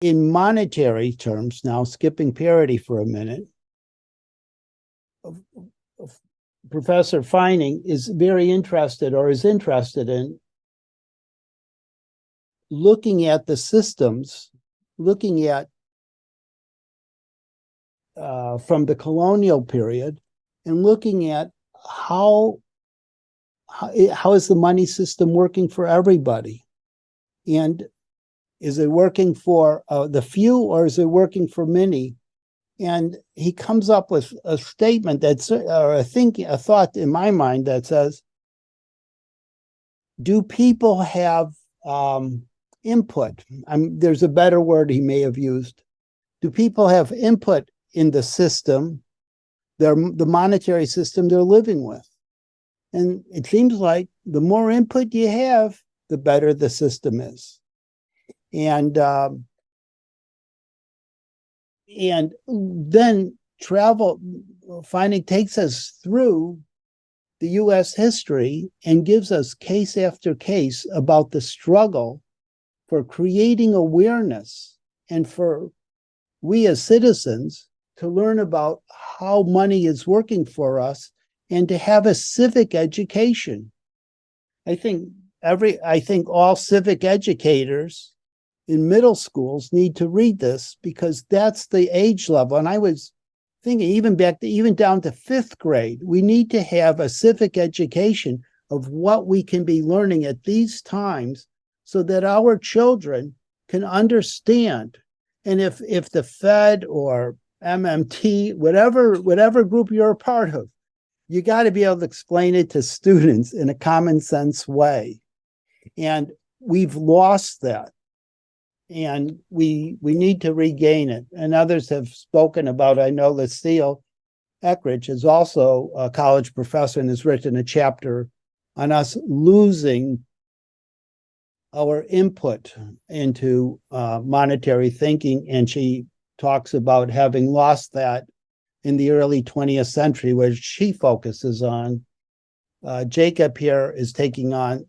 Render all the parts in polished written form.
in monetary terms, now skipping parity for a minute, Professor Feinig is very interested, or is interested in, looking at the systems, looking at from the colonial period, and looking at how is the money system working for everybody, and is it working for the few, or is it working for many? And he comes up with a statement that's, or a thought in my mind that says, do people have input? There's a better word he may have used. Do people have input in the system, the monetary system they're living with? And it seems like the more input you have, the better the system is. And then Feinig takes us through the U.S. history and gives us case after case about the struggle for creating awareness and for we as citizens to learn about how money is working for us and to have a civic education. I think all civic educators in middle schools need to read this, because that's the age level. And I was thinking even down to fifth grade, we need to have a civic education of what we can be learning at these times so that our children can understand. And if the Fed or MMT, whatever group you're a part of, you got to be able to explain it to students in a common sense way. And we've lost that. And we need to regain it. And others have spoken about, I know Lucille Eckridge is also a college professor and has written a chapter on us losing our input into monetary thinking. And she talks about having lost that in the early 20th century, where she focuses on. Jakob here is taking on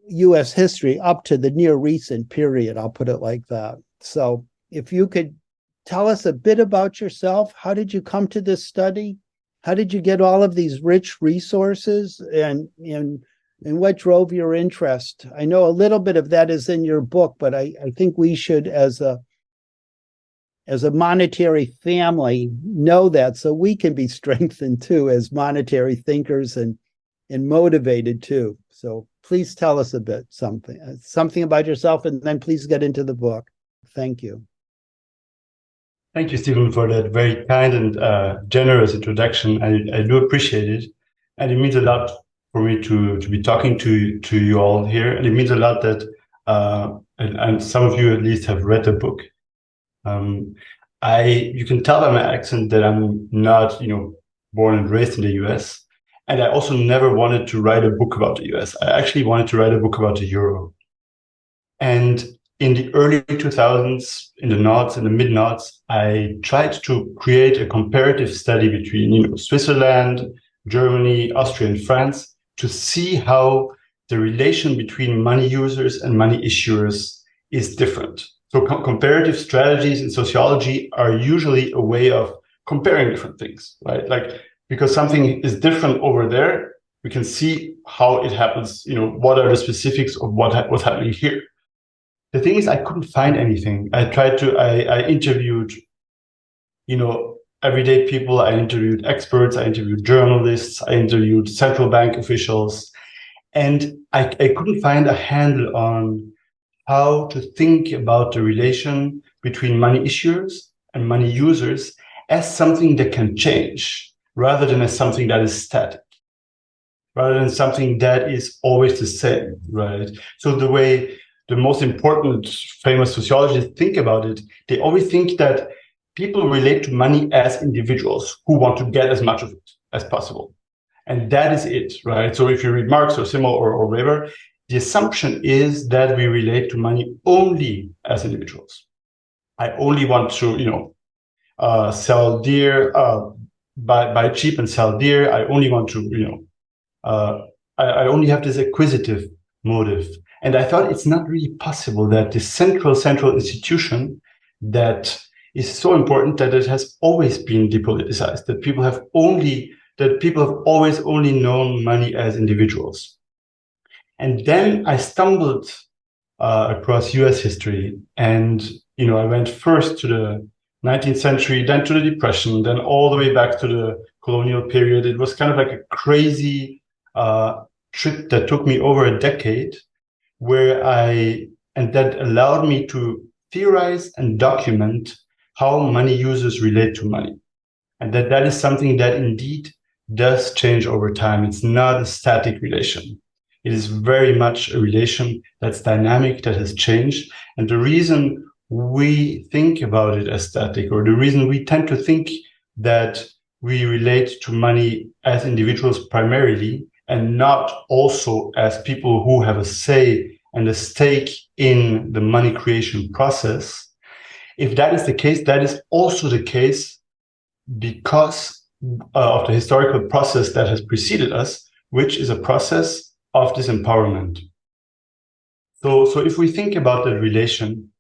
U.S. history up to the near recent period, I'll put it like that. So if you could tell us a bit about yourself, how did you come to this study? How did you get all of these rich resources, and what drove your interest? I know a little bit of that is in your book, but I think we should, as a monetary family, know that, so we can be strengthened too as monetary thinkers and motivated too. So please tell us a bit, something about yourself, and then please get into the book. Thank you. Thank you, Stephen, for that very kind and generous introduction. I do appreciate it. And it means a lot for me to be talking to you all here. And it means a lot that, and some of you at least have read the book. You can tell by my accent that I'm not, born and raised in the US. And I also never wanted to write a book about the US. I actually wanted to write a book about the euro. And in the early 2000s, in the noughts, in the mid-noughts, I tried to create a comparative study between, Switzerland, Germany, Austria, and France to see how the relation between money users and money issuers is different. So comparative strategies in sociology are usually a way of comparing different things, right? Like, because something is different over there, we can see how it happens, what are the specifics of what's happening here. The thing is, I couldn't find anything. I interviewed, everyday people. I interviewed experts. I interviewed journalists. I interviewed central bank officials. And I couldn't find a handle on how to think about the relation between money issuers and money users as something that can change, rather than as something that is static, rather than something that is always the same, right? So the way the most important famous sociologists think about it, they always think that people relate to money as individuals who want to get as much of it as possible. And that is it, right? So if you read Marx or Simmel or Weber, the assumption is that we relate to money only as individuals. I only want to, sell dear, buy cheap and sell dear. I only want to, I only have this acquisitive motive. And I thought it's not really possible that the central institution that is so important that it has always been depoliticized, that people have always only known money as individuals. And then I stumbled across US history, and I went first to the 19th century, then to the Depression, then all the way back to the colonial period. It was kind of like a crazy trip that took me over a decade, and that allowed me to theorize and document how money users relate to money. And that is something that indeed does change over time. It's not a static relation. It is very much a relation that's dynamic, that has changed. And the reason we think about it as static, or the reason we tend to think that we relate to money as individuals primarily, and not also as people who have a say and a stake in the money creation process. If that is the case, that is also the case because of the historical process that has preceded us, which is a process of disempowerment. So if we think about the relation,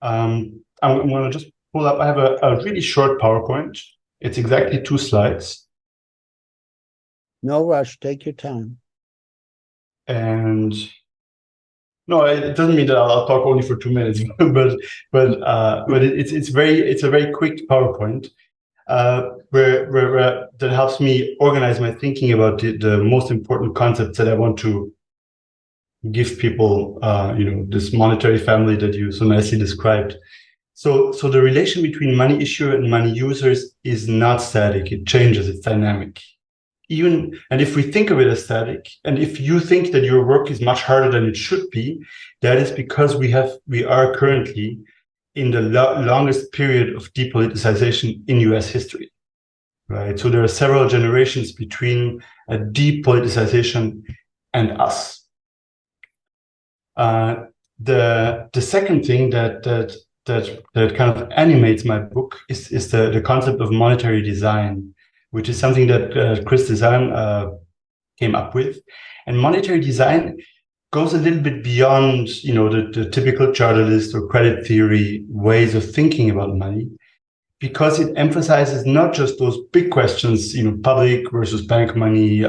I'm going to just pull up. I have a really short PowerPoint. It's exactly 2 slides. No rush. Take your time. And no, it doesn't mean that I'll talk only for 2 minutes, but it's a very quick PowerPoint where that helps me organize my thinking about the most important concepts that I want to give people. This monetary family that you so nicely described. So the relation between money issuer and money users is not static. It changes. It's dynamic. And if we think of it as static, and if you think that your work is much harder than it should be, that is because we are currently in the longest period of depoliticization in US history, right? So there are several generations between a depoliticization and us. The second thing that kind of animates my book is the concept of monetary design, which is something that Chris Design came up with. And monetary design goes a little bit beyond, the typical chartalist or credit theory ways of thinking about money, because it emphasizes not just those big questions, public versus bank money,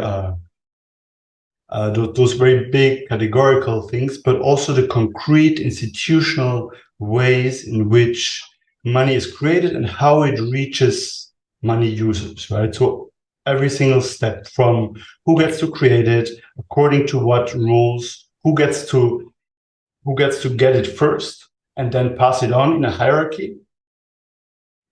those very big categorical things, but also the concrete institutional ways in which money is created and how it reaches money users, right? So every single step, from who gets to create it, according to what rules, who gets to get it first, and then pass it on in a hierarchy,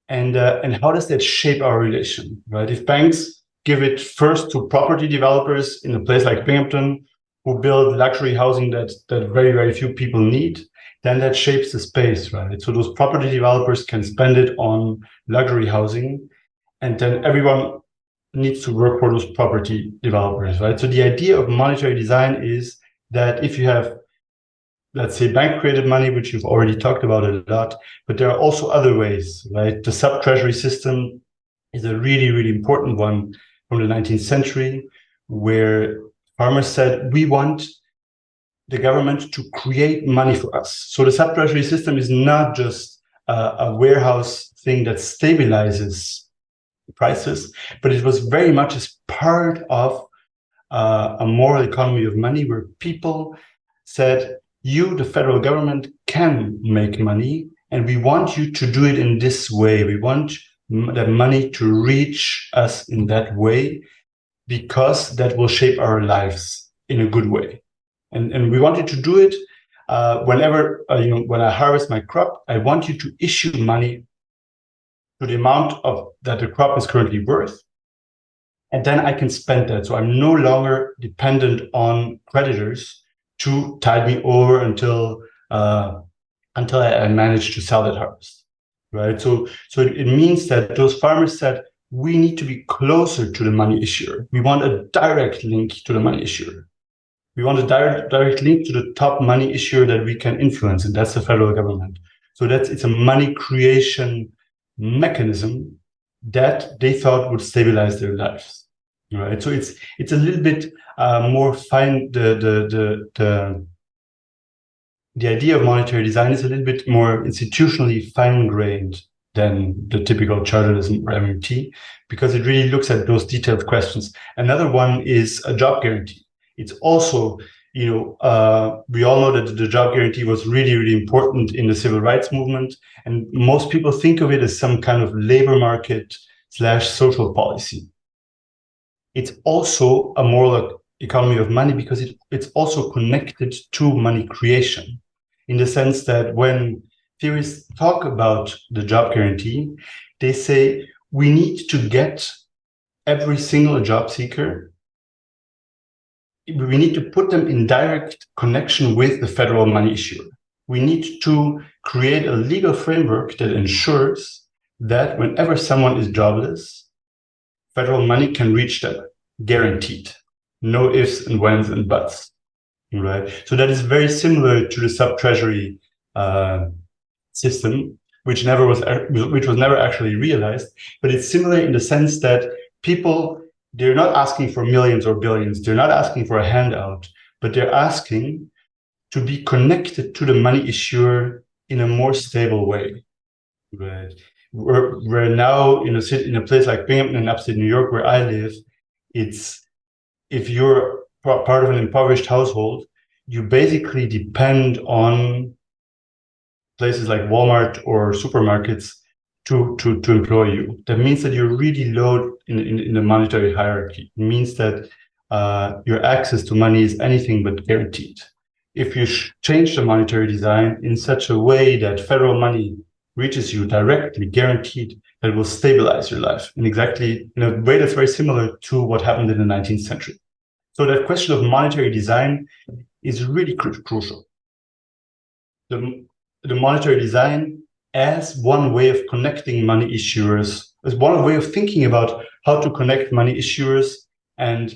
and how does that shape our relation, right? If banks give it first to property developers in a place like Binghamton, who build luxury housing that very, very few people need, then that shapes the space, right? So those property developers can spend it on luxury housing, and then everyone needs to work for those property developers, right? So the idea of monetary design is that if you have, let's say, bank-created money, which you've already talked about a lot, but there are also other ways, right? The sub-treasury system is a really, really important one from the 19th century, where farmers said, we want the government to create money for us. So the sub-treasury system is not just a warehouse thing that stabilizes prices, but it was very much as part of a moral economy of money, where people said, you, the federal government, can make money, and we want you to do it in this way. We want the money to reach us in that way, because that will shape our lives in a good way. And we want you to do it whenever, when I harvest my crop, I want you to issue money to the amount that the crop is currently worth. And then I can spend that. So I'm no longer dependent on creditors to tide me over until I manage to sell that harvest, right? So it means that those farmers said, we need to be closer to the money issuer. We want a direct link to the money issuer. We want a direct link to the top money issuer that we can influence, and that's the federal government. So it's a money creation mechanism that they thought would stabilize their lives. right? So it's a little bit more fine. The idea of monetary design is a little bit more institutionally fine-grained than the typical chartalism or MMT, because it really looks at those detailed questions. Another one is a job guarantee. It's also, we all know that the job guarantee was really, really important in the civil rights movement. And most people think of it as some kind of labor market / social policy. It's also a moral economy of money because it's also connected to money creation, in the sense that when theorists talk about the job guarantee, they say we need to get every single job seeker, we need to put them in direct connection with the federal money issuer. We need to create a legal framework that ensures that whenever someone is jobless, federal money can reach them, guaranteed. No ifs and whens and buts, right? So that is very similar to the sub-treasury system, which was never actually realized. But it's similar in the sense that people, they're not asking for millions or billions. They're not asking for a handout, but they're asking to be connected to the money issuer in a more stable way, right? We're now in a place like Binghamton in upstate New York, where I live. It's, if you're part of an impoverished household, you basically depend on places like Walmart or supermarkets to employ you. That means that you're really low in the monetary hierarchy. It means that your access to money is anything but guaranteed. If you change the monetary design in such a way that federal money reaches you directly, guaranteed, that will stabilize your life in a way that's very similar to what happened in the 19th century. So that question of monetary design is really crucial. The monetary design as one way of connecting money issuers, as one way of thinking about how to connect money issuers and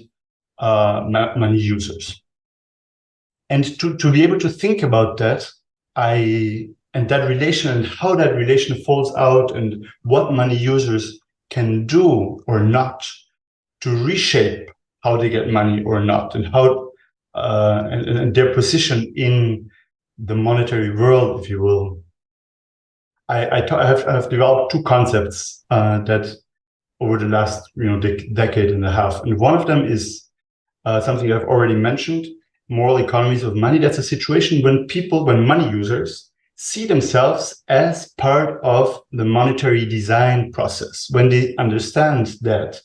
money users. And to be able to think about that, and that relation and how that relation falls out and what money users can do or not to reshape how they get money or not, and how and their position in the monetary world, if you will. I have developed two concepts that over the last decade and a half, and one of them is something I've already mentioned: moral economies of money. That's a situation when money users see themselves as part of the monetary design process, when they understand that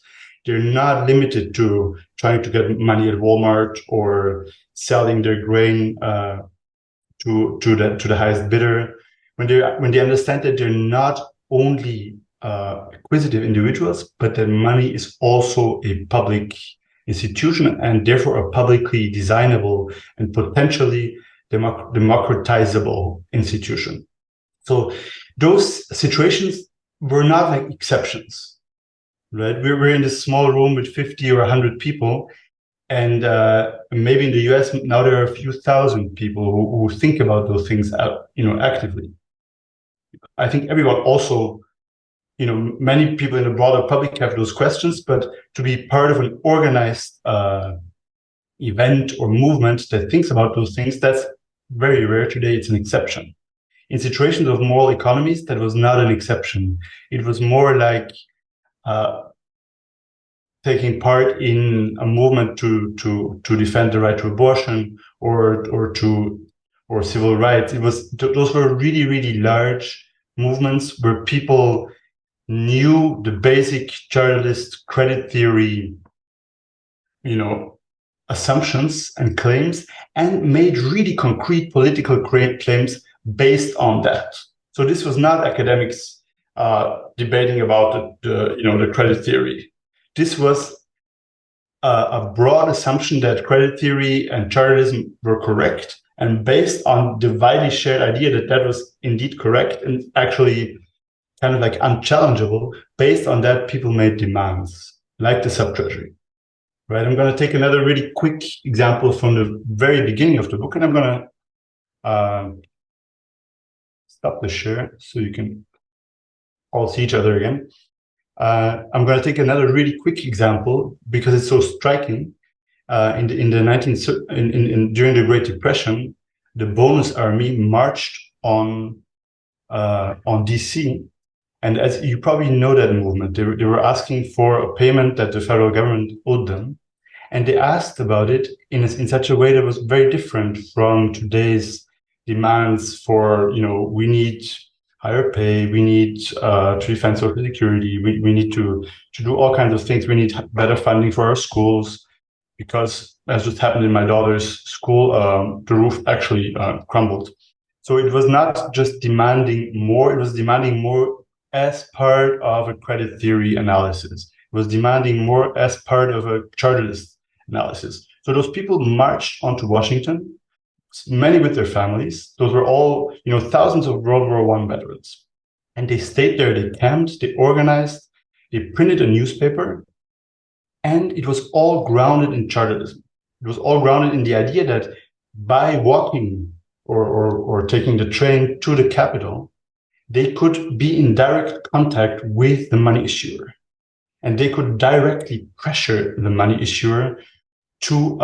they're not limited to trying to get money at Walmart or selling their grain to the highest bidder. When they understand that they're not only acquisitive individuals, but that money is also a public institution and therefore a publicly designable and potentially democratizable institution. So those situations were not like exceptions, right? We're in this small room with 50 or 100 people, and maybe in the US now there are a few thousand people who think about those things, actively. I think everyone also, many people in the broader public have those questions, but to be part of an organized event or movement that thinks about those things, that's very rare today. It's an exception. In situations of moral economies, that was not an exception. It was more like taking part in a movement to defend the right to abortion or civil rights. Those were really, really large movements where people knew the basic chartalist credit theory, assumptions and claims, and made really concrete political claims based on that. So this was not academics debating about the credit theory. This was a broad assumption that credit theory and chartism were correct, and based on the widely shared idea that that was indeed correct and actually kind of like unchallengeable, based on that, people made demands, like the sub-treasury. Right? I'm going to take another really quick example from the very beginning of the book, and I'm going to stop the share so you can all see each other again. I'm going to take another really quick example because it's so striking. In the 19th during the Great Depression, the bonus army marched on DC, and as you probably know that movement, they were asking for a payment that the federal government owed them, and they asked about it in such a way that was very different from today's demands for, we need higher pay, we need to defend social security, we need to do all kinds of things, we need better funding for our schools, because as just happened in my daughter's school, the roof actually crumbled. So it was not just demanding more, it was demanding more as part of a credit theory analysis. It was demanding more as part of a chartist analysis. So those people marched onto Washington, many with their families. Those were all, thousands of World War I veterans. And they stayed there, they camped, they organized, they printed a newspaper, and it was all grounded in chartism. It was all grounded in the idea that by walking or taking the train to the Capitol, they could be in direct contact with the money issuer. And they could directly pressure the money issuer to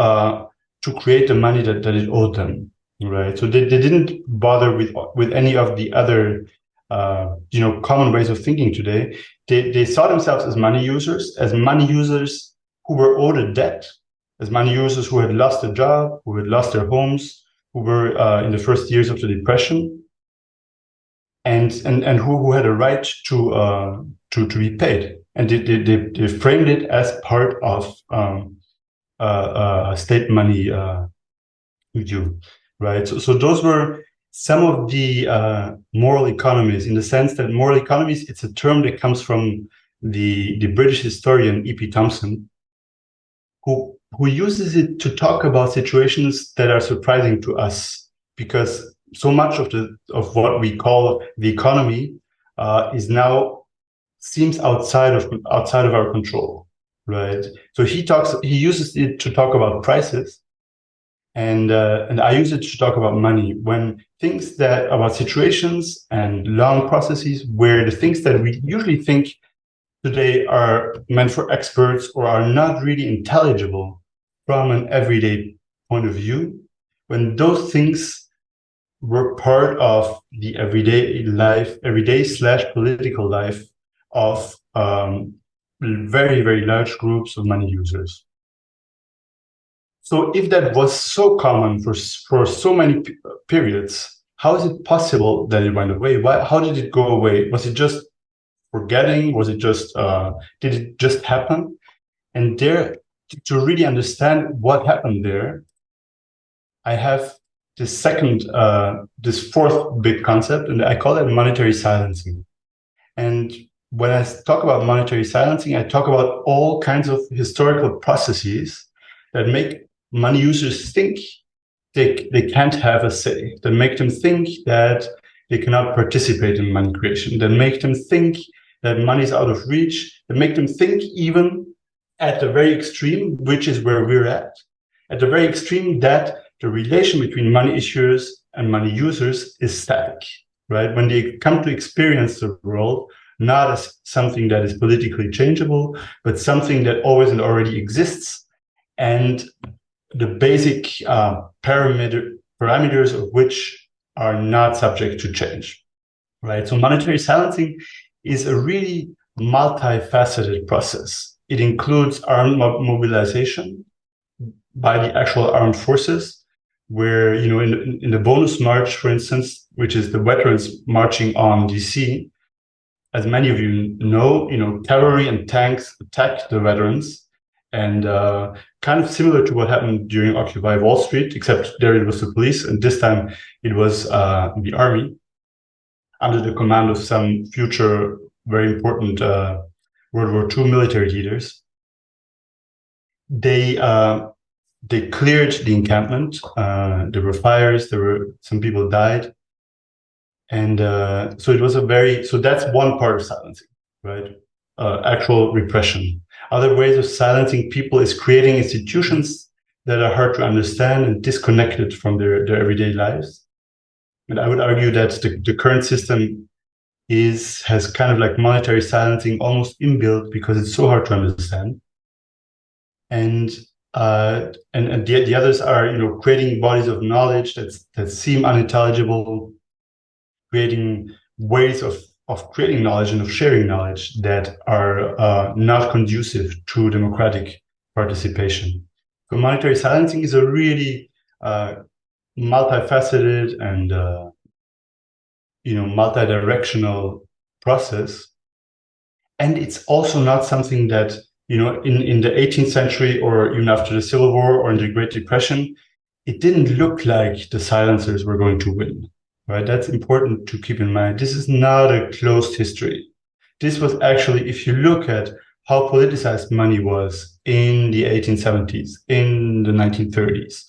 create the money that it owed them, right? So they didn't bother with any of the other common ways of thinking today. They saw themselves as money users who were owed a debt, as money users who had lost a job, who had lost their homes, who were in the first years of the Depression, and who had a right to be paid. And they framed it as part of state money due, right? So those were some of the moral economies, in the sense that moral economies, it's a term that comes from the British historian E.P. Thompson, who uses it to talk about situations that are surprising to us, because so much of what we call the economy is now seems outside of our control, right? So he uses it to talk about prices, and I use it to talk about money, when things about situations and long processes where the things that we usually think today are meant for experts or are not really intelligible from an everyday point of view, when those things were part of the everyday/political life of very, very large groups of money users. So if that was so common for so many periods, how is it possible that it went away? How did it go away? Was it just forgetting? Was it just, did it just happen? And there, to really understand what happened there, I have this fourth big concept, and I call it monetary silencing. And when I talk about monetary silencing, I talk about all kinds of historical processes that make money users think they can't have a say, that make them think that they cannot participate in money creation, that make them think that money is out of reach, that make them think, even at the very extreme, which is where we're at the very extreme, that the relation between money issuers and money users is static, right? When they come to experience the world, not as something that is politically changeable, but something that always and already exists, and the basic parameters of which are not subject to change, right? So monetary silencing is a really multifaceted process. It includes armed mobilization by the actual armed forces, where, in the bonus march, for instance, which is the veterans marching on DC, as many of you know, cavalry and tanks attacked the veterans, and kind of similar to what happened during Occupy Wall Street, except there it was the police, and this time it was the army, under the command of some future very important World War II military leaders. They cleared the encampment. There were fires. Some people died, and so it was so that's one part of silencing, right? Actual repression. Other ways of silencing people is creating institutions that are hard to understand and disconnected from their everyday lives. And I would argue that the current system has kind of like monetary silencing almost inbuilt because it's so hard to understand. And the others are, creating bodies of knowledge that seem unintelligible, creating ways of creating knowledge and of sharing knowledge that are not conducive to democratic participation. So monetary silencing is a really multifaceted and multi-directional process, and it's also not something that in the 18th century or even after the Civil War or in the Great Depression, it didn't look like the silencers were going to win. Right? That's important to keep in mind. This is not a closed history. This was actually, if you look at how politicized money was in the 1870s, in the 1930s,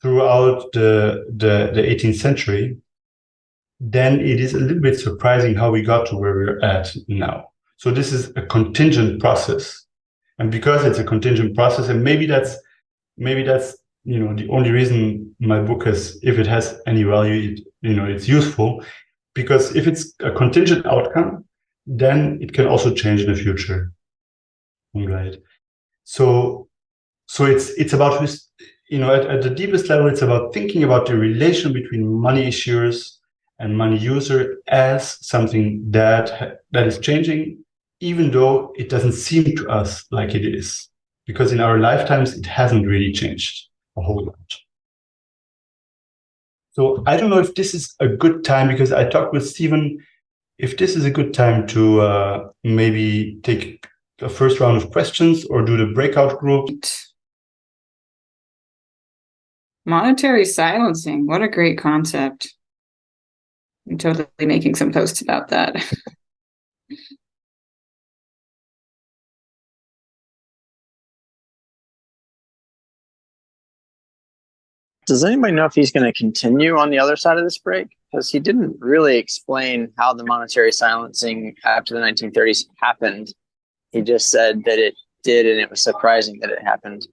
throughout the 18th century, then it is a little bit surprising how we got to where we're at now. So this is a contingent process. And because it's a contingent process, and maybe that's the only reason my book has, if it has any value, it's useful, because if it's a contingent outcome, then it can also change in the future. Right. So it's about, at the deepest level, it's about thinking about the relation between money issuers and money user as something that is changing, even though it doesn't seem to us like it is, because in our lifetimes, it hasn't really changed a whole lot. So I don't know if this is a good time, because I talked with Stephen, if this is a good time to maybe take a first round of questions or do the breakout group. Monetary silencing, what a great concept. I'm totally making some posts about that. Does anybody know if he's going to continue on the other side of this break? Because he didn't really explain how the monetary silencing after the 1930s happened. He just said that it did, and it was surprising that it happened.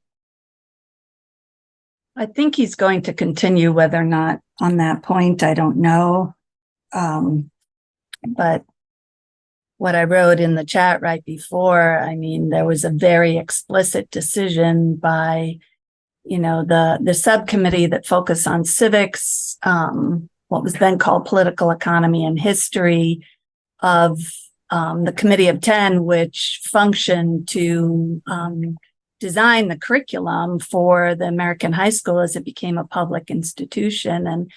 I think he's going to continue, whether or not on that point, I don't know. But what I wrote in the chat right before, I mean, there was a very explicit decision by, the subcommittee that focused on civics, what was then called political economy and history, of the Committee of 10, which functioned to design the curriculum for the American high school as it became a public institution. And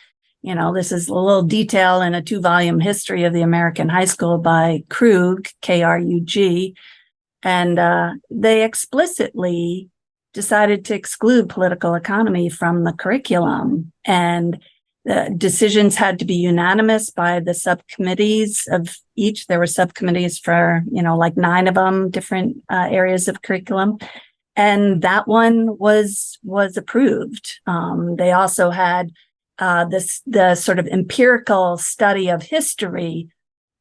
this is a little detail in a 2-volume history of the American high school by Krug, K-R-U-G. And they explicitly decided to exclude political economy from the curriculum. And the decisions had to be unanimous by the subcommittees of each. There were subcommittees for, like 9 of them, different areas of curriculum. And that one was approved. They also had the sort of empirical study of history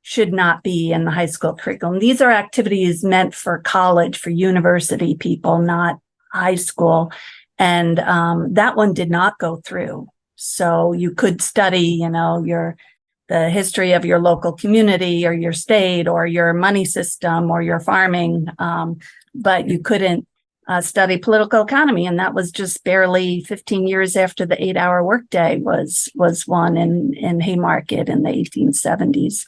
should not be in the high school curriculum. These are activities meant for college, for university people, not high school. And that one did not go through. So you could study, the history of your local community or your state or your money system or your farming, but you couldn't study political economy. And that was just barely 15 years after the 8-hour workday was won in Haymarket in the 1870s.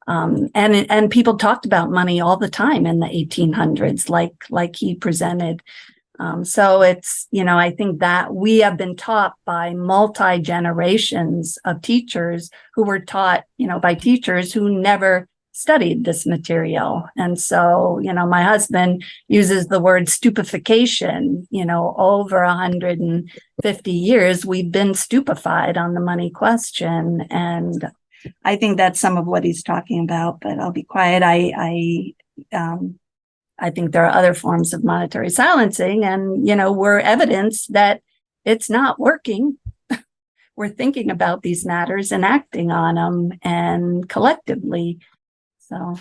And people talked about money all the time in the 1800s, like he presented. So it's, I think that we have been taught by multi-generations of teachers who were taught, by teachers who never studied this material. And so, my husband uses the word stupefaction, over 150 years, we've been stupefied on the money question. And I think that's some of what he's talking about, but I'll be quiet. I think there are other forms of monetary silencing, and, we're evidence that it's not working. We're thinking about these matters and acting on them, and collectively. So,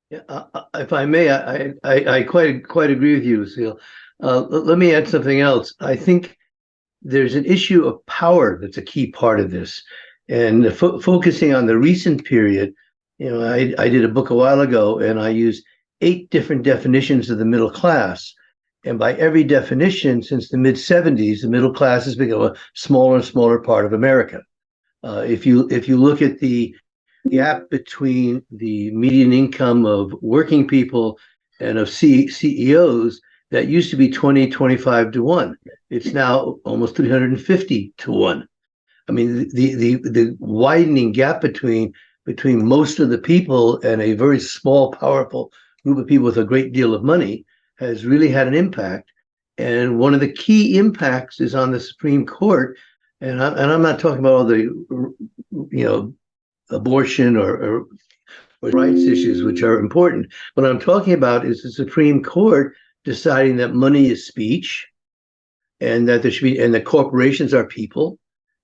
yeah, if I may, I quite agree with you, Lucille. Let me add something else. I think there's an issue of power that's a key part of this. And focusing on the recent period, I did a book a while ago, and I used 8 different definitions of the middle class. And by every definition, since the mid 70s, the middle class has become a smaller and smaller part of America. If you look at the gap between the median income of working people and of CEOs, that used to be 20-25 to 1. It's now almost 350 to 1. I mean, the widening gap between most of the people and a very small, powerful group of people with a great deal of money has really had an impact. And one of the key impacts is on the Supreme Court. And I'm not talking about all the, abortion or rights issues, which are important. What I'm talking about is the Supreme Court deciding that money is speech, and that there should be, and that corporations are people,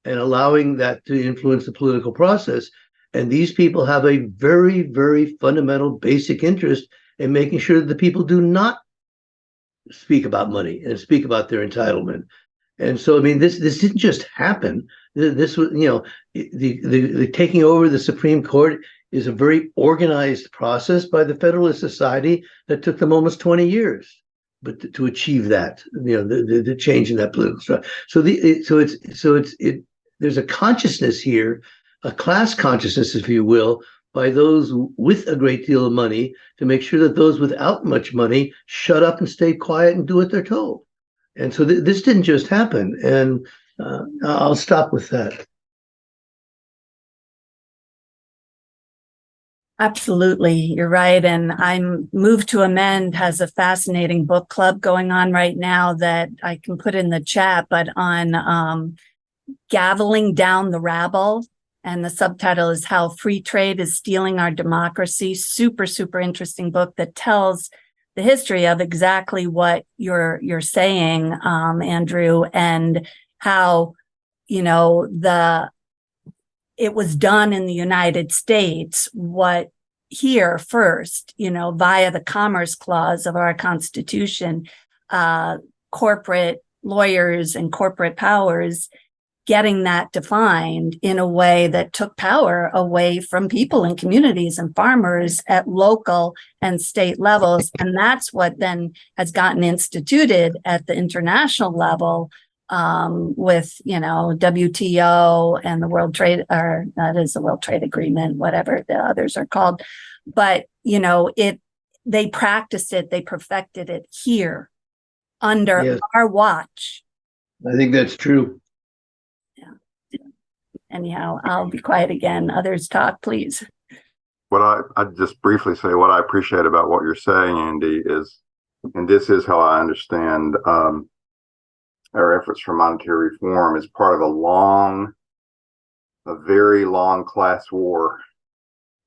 and allowing that to influence the political process. And these people have a very, very fundamental, basic interest in making sure that the people do not speak about money and speak about their entitlement. And so, I mean, this didn't just happen. This was, the taking over the Supreme Court is a very organized process by the Federalist Society that took them almost 20 years, but to achieve that, the change in that political structure. So there's a consciousness here, a class consciousness, if you will, by those with a great deal of money to make sure that those without much money shut up and stay quiet and do what they're told. And so this didn't just happen. And I'll stop with that. Absolutely, you're right. And I'm Move to Amend has a fascinating book club going on right now that I can put in the chat, but on gaveling down the rabble. And the subtitle is How Free Trade is Stealing Our Democracy. Super, super interesting book that tells the history of exactly what you're saying, Andrew, and how, it was done in the United States, what here first, via the Commerce Clause of our Constitution, corporate lawyers and corporate powers getting that defined in a way that took power away from people and communities and farmers at local and state levels. And that's what then has gotten instituted at the international level, with, WTO and the World Trade, or that is the World Trade Agreement, whatever the others are called. But, they practiced it, they perfected it here under our watch. I think that's true. Anyhow, I'll be quiet again. Others talk, please. What I just briefly say, what I appreciate about what you're saying, Andy, is, and this is how I understand our efforts for monetary reform, is part of a very long class war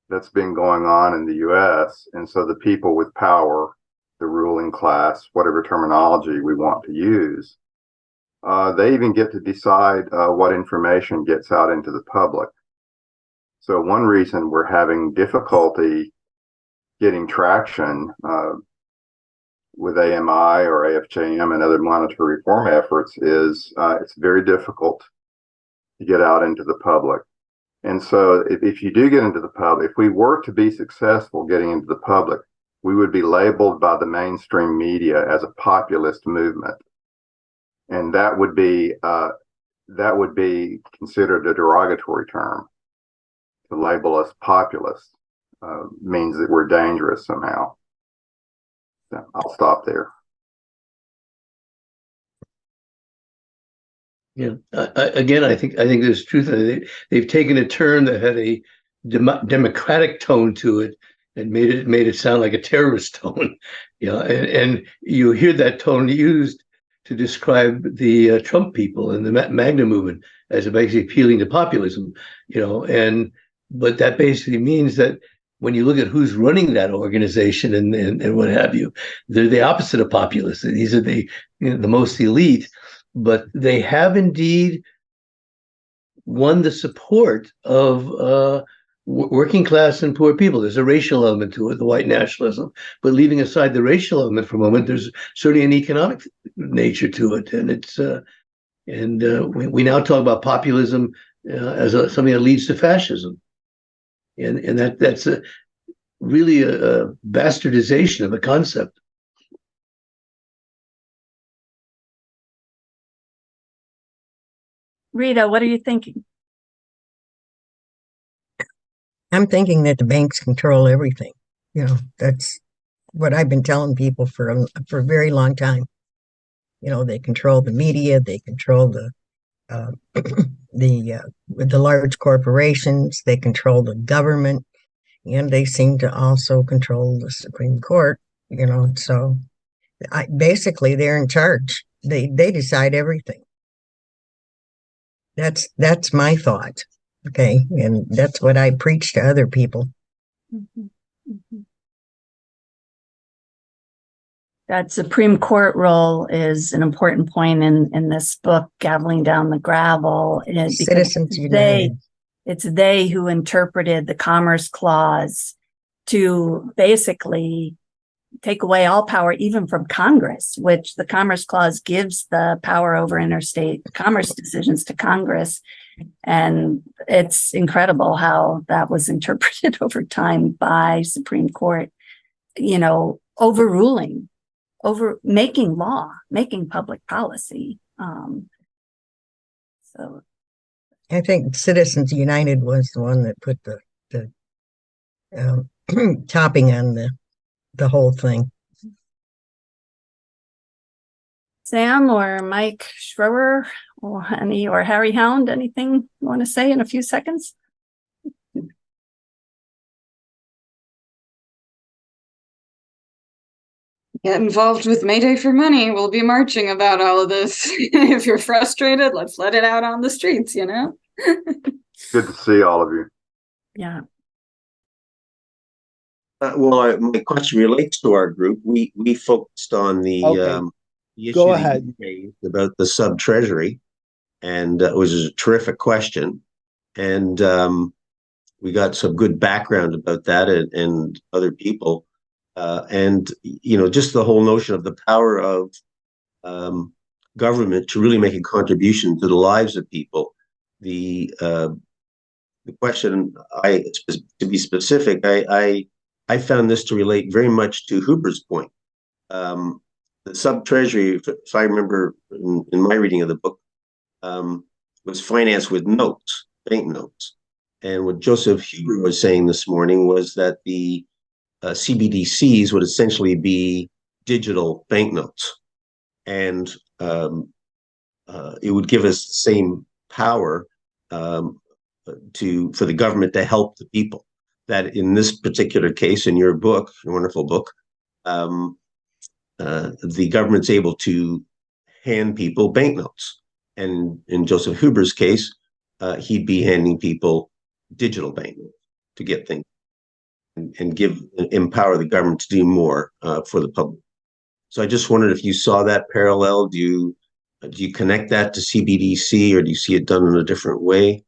that's been going on in the U.S. And so the people with power, the ruling class, whatever terminology we want to use, they even get to decide what information gets out into the public. So one reason we're having difficulty getting traction with AMI or AFJM and other monetary reform efforts is it's very difficult to get out into the public. And so if you do get into the public, if we were to be successful getting into the public, we would be labeled by the mainstream media as a populist movement. And that would be considered a derogatory term. To label us populist means that we're dangerous somehow. So I'll stop there. Yeah. Again, I think there's truth. They've taken a term that had a democratic tone to it and made it sound like a terrorist tone. And you hear that tone used to describe the Trump people and the MAGA movement as basically appealing to populism, but that basically means that when you look at who's running that organization and what have you, they're the opposite of populists. These are the most elite, but they have indeed won the support of working class and poor people. There's a racial element to it, the white nationalism, but leaving aside the racial element for a moment, there's certainly an economic nature to it. And it's we now talk about populism something that leads to fascism, and that's really a bastardization of a concept. Rita, what are you thinking? I'm thinking that the banks control everything. That's what I've been telling people for a very long time. They control the media, they control the the large corporations, they control the government, and they seem to also control the Supreme Court. So basically they're in charge. They decide everything. That's my thought. Okay, and that's what I preach to other people. Mm-hmm. Mm-hmm. That Supreme Court role is an important point in this book, Gaveling Down the Gravel. Citizens United. It's they who interpreted the Commerce Clause to basically take away all power, even from Congress, which the Commerce Clause gives the power over interstate commerce decisions to Congress. And it's incredible how that was interpreted over time by Supreme Court, overruling, making law, making public policy. So I think Citizens United was the one that put the topping on the whole thing. Sam or Mike Schroer or Harry Hound, anything you want to say in a few seconds? Get involved with Mayday for Money. We'll be marching about all of this. If you're frustrated, let's let it out on the streets, Good to see all of you. Yeah. My question relates to our group. We focused on the issue Go ahead. that you raised about the sub-treasury, and it was a terrific question. And we got some good background about that and other people. And just the whole notion of the power of government to really make a contribution to the lives of people. The question, to be specific, I found this to relate very much to Huber's point. The sub-treasury, if I remember in my reading of the book, was financed with notes, banknotes. And what Joseph Huber was saying this morning was that the CBDCs would essentially be digital banknotes. And it would give us the same power for the government to help the people. That in this particular case, in your book, your wonderful book, the government's able to hand people banknotes. And in Joseph Huber's case, he'd be handing people digital banknotes to get things and empower the government to do more for the public. So I just wondered if you saw that parallel. Do you connect that to CBDC, or do you see it done in a different way?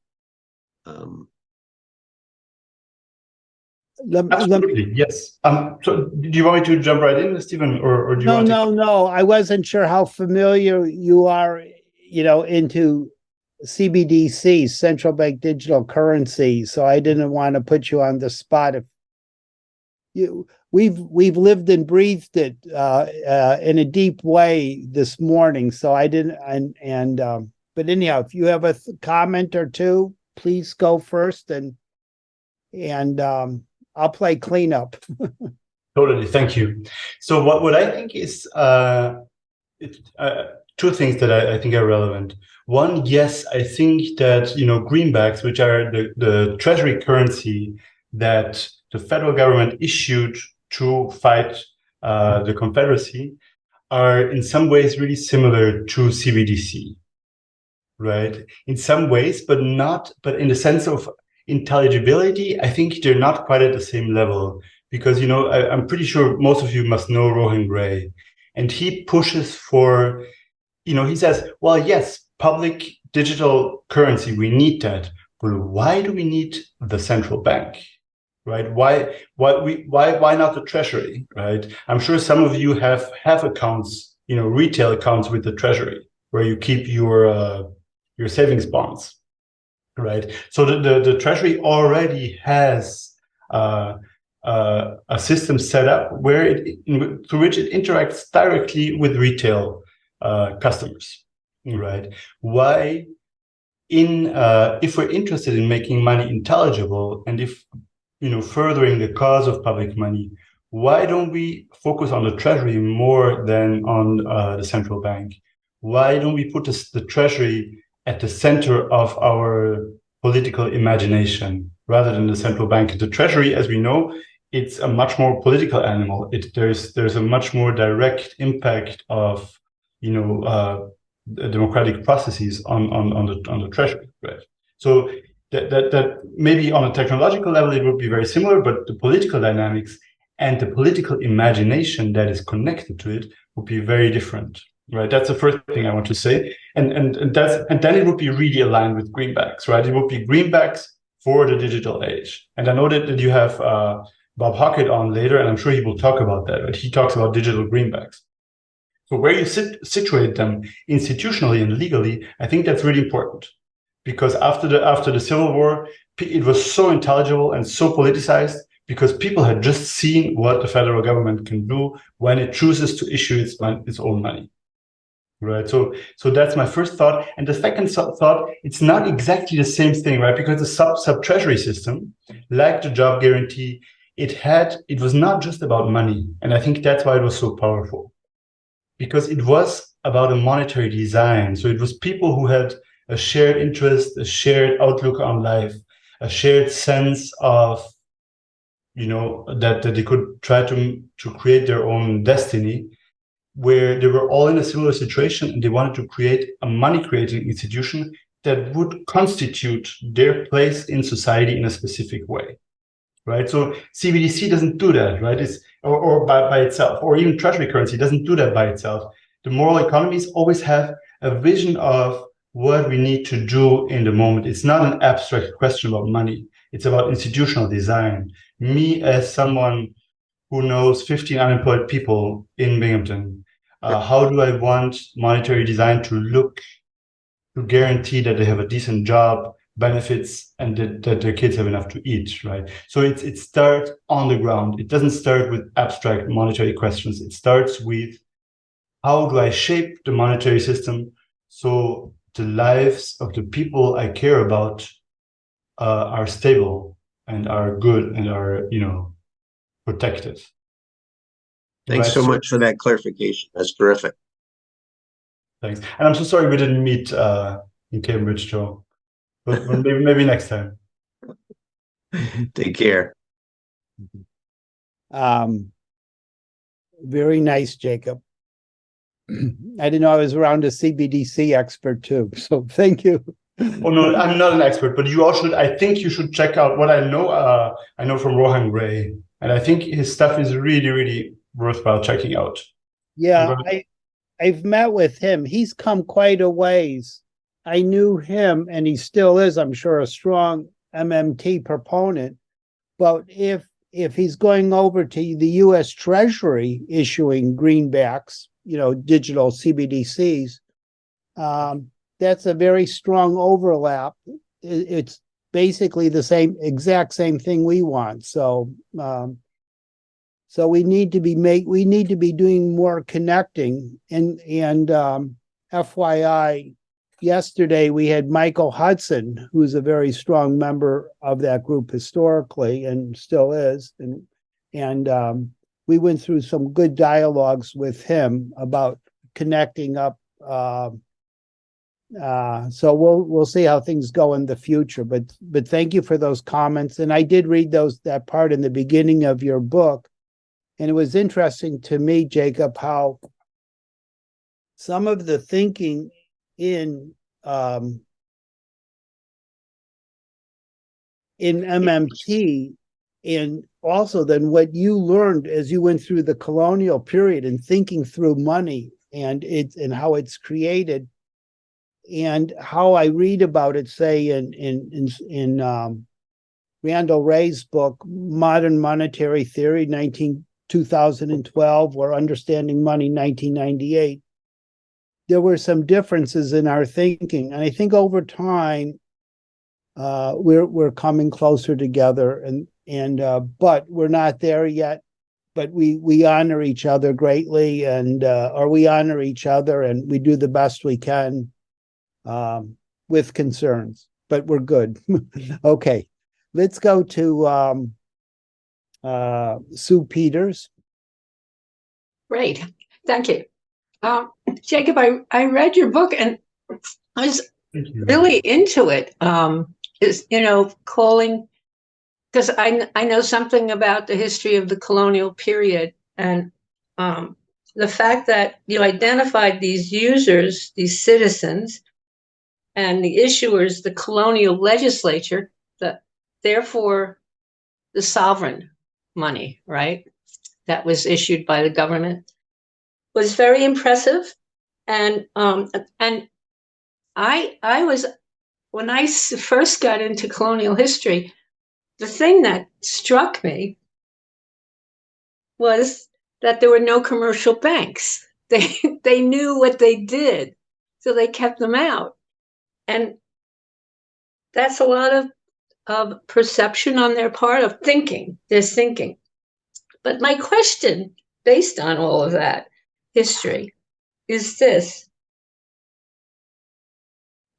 Absolutely, yes. So do you want me to jump right in, Stephen, or do you want to? No. I wasn't sure how familiar you are, into CBDC, central bank digital currency. So I didn't want to put you on the spot. We've lived and breathed it in a deep way this morning. So I didn't. But anyhow, if you have a comment or two, please go first, and I'll play cleanup. Totally, thank you. So what I think is two things that I think are relevant. One, yes, I think that greenbacks, which are the treasury currency that the federal government issued to fight the Confederacy, are in some ways really similar to CBDC, right? In some ways, but in the sense of intelligibility, I think they're not quite at the same level, because I'm pretty sure most of you must know Rohan Gray, and he pushes for, he says, well, yes, public digital currency, we need that, but why do we need the central bank, right? Why not the treasury, right? I'm sure some of you have accounts, retail accounts with the treasury, where you keep your savings bonds. right? So the Treasury already has a system set up where through which it interacts directly with retail customers, right? Why, if we're interested in making money intelligible, and if furthering the cause of public money, why don't we focus on the Treasury more than on the central bank? Why don't we put the Treasury at the center of our political imagination rather than the central bank? The Treasury, as we know, it's a much more political animal. There's a much more direct impact of democratic processes on the Treasury, right? So that maybe on a technological level it would be very similar, but the political dynamics and the political imagination that is connected to it would be very different, right? That's the first thing I want to say, and then it would be really aligned with greenbacks, right? It would be greenbacks for the digital age. And I know that you have Bob Hockett on later, and I'm sure he will talk about that. But he talks about digital greenbacks. So where you situate them institutionally and legally, I think that's really important, because after the Civil War, it was so intelligible and so politicized because people had just seen what the federal government can do when it chooses to issue its own money, right? So that's my first thought. And the second thought, it's not exactly the same thing, right? Because the sub treasury system, like the job guarantee, it was not just about money, and I think that's why it was so powerful, because it was about a monetary design. So it was people who had a shared interest, a shared outlook on life, a shared sense of, that they could try to create their own destiny, where they were all in a similar situation and they wanted to create a money-creating institution that would constitute their place in society in a specific way, right? So CBDC doesn't do that, right? Or by itself, or even treasury currency doesn't do that by itself. The moral economies always have a vision of what we need to do in the moment. It's not an abstract question about money. It's about institutional design. Me, as someone who knows 15 unemployed people in Binghamton, how do I want monetary design to look to guarantee that they have a decent job, benefits, and that their kids have enough to eat, right? So it starts on the ground. It doesn't start with abstract monetary questions. It starts with, how do I shape the monetary system so the lives of the people I care about are stable and are good and are, protected. Thanks Right? so much for that clarification. That's terrific. Thanks. And I'm so sorry we didn't meet in Cambridge, Joe. But maybe next time. Take care. Very nice, Jacob. I didn't know I was around a CBDC expert too, so thank you. Oh no, I'm not an expert, but you all should. I think you should check out what I know. I know from Rohan Gray, and I think his stuff is really, really worthwhile checking out. Yeah, I've met with him. He's come quite a ways. I knew him, and he still is, I'm sure, a strong MMT proponent. But if he's going over to the U.S. Treasury issuing greenbacks, digital CBDCs, that's a very strong overlap. It's basically the exact same thing we want. So we need to be doing more connecting. And FYI, yesterday we had Michael Hudson, who's a very strong member of that group historically and still is, and we went through some good dialogues with him about connecting up. So we'll see how things go in the future. But thank you for those comments. And I did read that part in the beginning of your book, and it was interesting to me, Jacob, how some of the thinking in MMT, and also then what you learned as you went through the colonial period and thinking through money and how it's created, and how I read about it, say in Randall Ray's book, Modern Monetary Theory, 2012, or Understanding Money, 1998. There were some differences in our thinking. And I think over time, we're coming closer together, and but we're not there yet. But we honor each other greatly, and or we honor each other, and we do the best we can with concerns. But we're good. Okay, let's go to Sue Peters. Great, thank you, Jacob. I read your book and I was really into it. Is calling, because I know something about the history of the colonial period, and the fact that you identified these users, these citizens, and the issuers, the colonial legislature, therefore the sovereign money, right, that was issued by the government, was very impressive. And I was, when I first got into colonial history, the thing that struck me was that there were no commercial banks. They knew what they did, so they kept them out. And that's a lot of perception on their part, of thinking. There's thinking. But my question, based on all of that history, is this.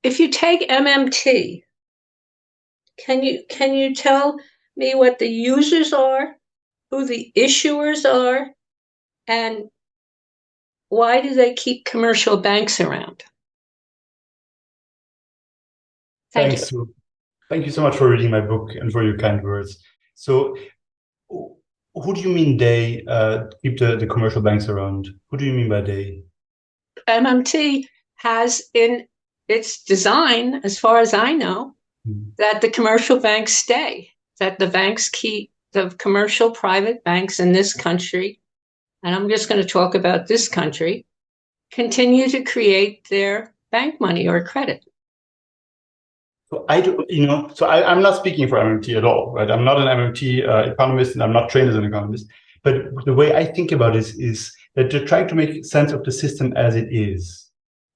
If you take MMT, can you tell me what the users are, who the issuers are, and why do they keep commercial banks around? Thanks, Sue. Thank you so much for reading my book and for your kind words. So, who do you mean they keep the commercial banks around? Who do you mean by they? MMT has in its design, as far as I know, that the commercial banks stay, that the banks keep, the commercial private banks in this country, and I'm just going to talk about this country, continue to create their bank money or credit. So I'm not speaking for MMT at all, right? I'm not an MMT economist, and I'm not trained as an economist. But the way I think about it is that they're trying to make sense of the system as it is,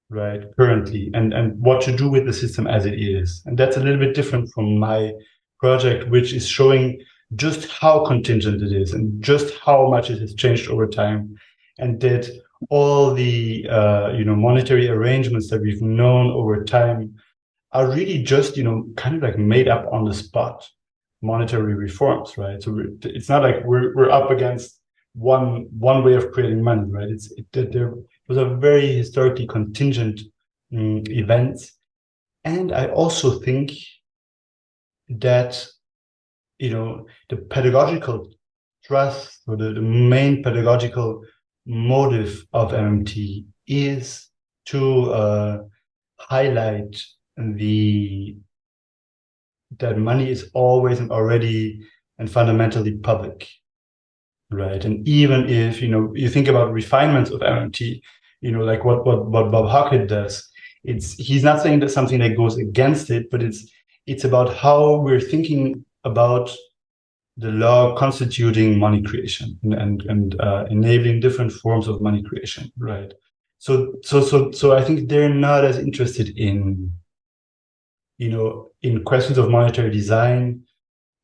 right, currently, and what to do with the system as it is. And that's a little bit different from my project, which is showing just how contingent it is and just how much it has changed over time, and that all the monetary arrangements that we've known over time are really just kind of like made up on the spot monetary reforms, right? So it's not like we're up against one way of creating money, right? There was a very historically contingent events, and I also think that the pedagogical thrust, or the main pedagogical motive of MMT is to highlight that money is always and already and fundamentally public, right? And even if you think about refinements of MMT, like what Bob Hockett does, he's not saying that something that goes against it, but it's about how we're thinking about the law constituting money creation and enabling different forms of money creation, right? So I think they're not as interested in questions of monetary design,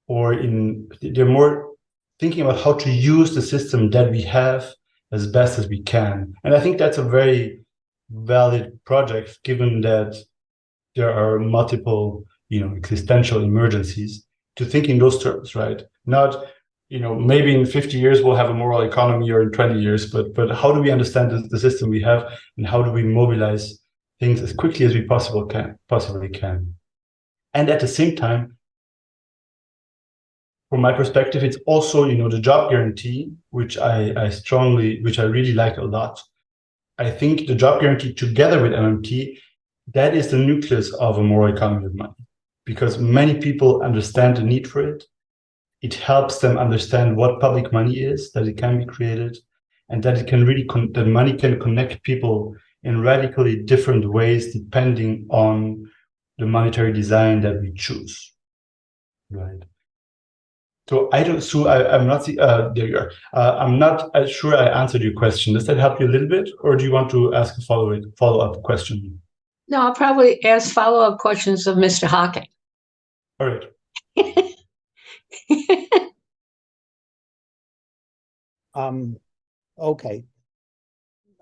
or they're more thinking about how to use the system that we have as best as we can. And I think that's a very valid project, given that there are multiple, existential emergencies, to think in those terms, right? Not, maybe in 50 years we'll have a moral economy, or in 20 years, but how do we understand the system we have, and how do we mobilize things as quickly as we possibly can? And at the same time, from my perspective, it's also, the job guarantee, which I really like a lot. I think the job guarantee, together with MMT, that is the nucleus of a moral economy of money, because many people understand the need for it. It helps them understand what public money is, that it can be created, and that it can really that money can connect people in radically different ways depending on the monetary design that we choose, right? So I'm not. There you are. I'm not sure I answered your question. Does that help you a little bit, or do you want to ask a follow-up question? No, I'll probably ask follow-up questions of Mr. Hocking. All right. Okay.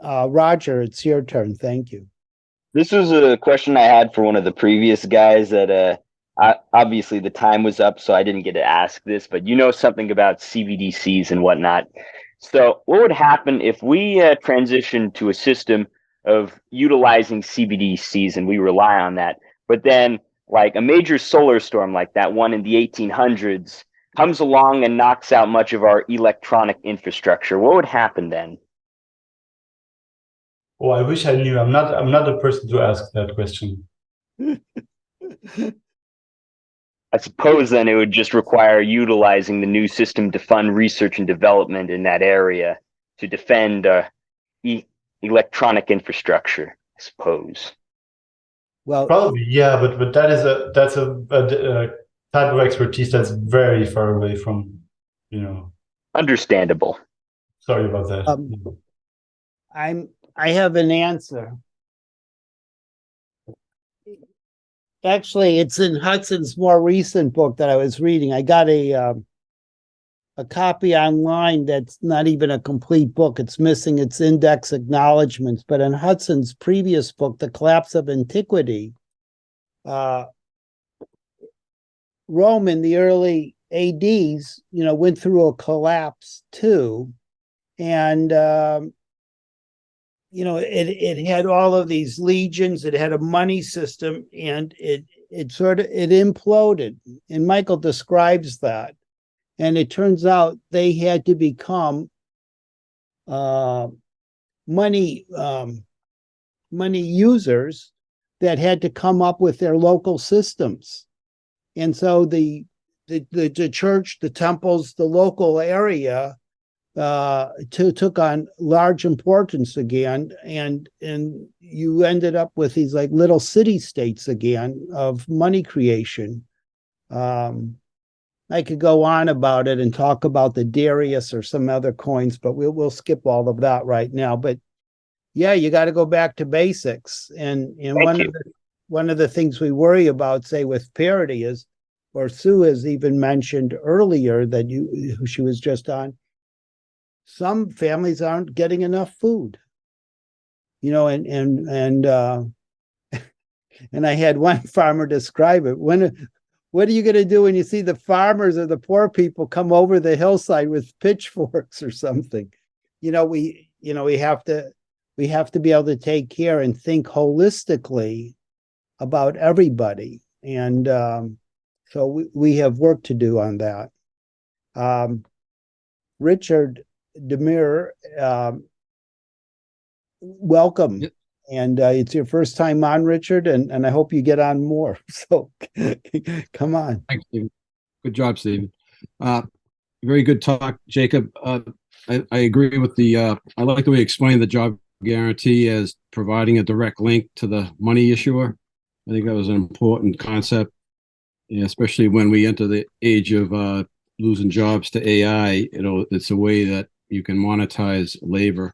Roger, it's your turn. Thank you. This was a question I had for one of the previous guys that obviously the time was up, so I didn't get to ask this, but you know something about CBDCs and whatnot. So what would happen if we transition to a system of utilizing CBDCs and we rely on that, but then like a major solar storm like that one in the 1800s comes along and knocks out much of our electronic infrastructure? What would happen then? Oh, I wish I knew. I'm not the person to ask that question. I suppose then it would just require utilizing the new system to fund research and development in that area to defend electronic infrastructure, I suppose. Well, Probably, yeah, but that's a type of expertise that's very far away from, Understandable. Sorry about that. I have an answer. Actually, it's in Hudson's more recent book that I was reading. I got a copy online that's not even a complete book. It's missing its index acknowledgments. But in Hudson's previous book, The Collapse of Antiquity, Rome in the early ADs, went through a collapse too. And it had all of these legions, it had a money system, and it imploded. And Michael describes that. And it turns out they had to become money users that had to come up with their local systems. And so the church, the temples, the local area took on large importance again, and you ended up with these like little city states again of money creation. I could go on about it and talk about the Darius or some other coins, but we'll skip all of that right now. But yeah, you got to go back to basics. And one of the things we worry about, say with parity, is, or Sue has even mentioned earlier that who she was just on, some families aren't getting enough food, and I had one farmer describe it. What are you going to do when you see the farmers or the poor people come over the hillside with pitchforks or something? We have to be able to take care and think holistically about everybody. And so we have work to do on that. Richard Demir, welcome. Yep. And it's your first time on, Richard, and I hope you get on more. So come on. Thanks, Stephen. Good job, Stephen. Very good talk, Jacob. I agree with I like the way you explained the job guarantee as providing a direct link to the money issuer. I think that was an important concept, especially when we enter the age of losing jobs to AI. It's a way that you can monetize labor,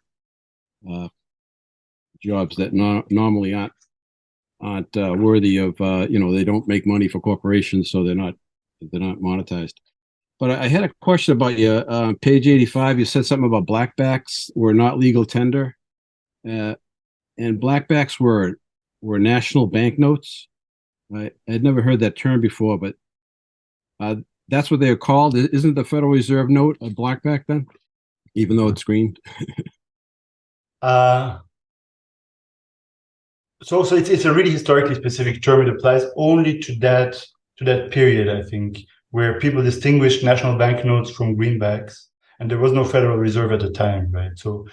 jobs that normally aren't worthy of. They don't make money for corporations, so they're not monetized. But I had a question about you. Page 85, you said something about blackbacks were not legal tender, and blackbacks were national banknotes. I had never heard that term before, but that's what they're called. Isn't the Federal Reserve note a blackback then, even though it's green? So it's a really historically specific term. It applies only to that period, I think, where people distinguished national banknotes from greenbacks, and there was no Federal Reserve at the time, right? So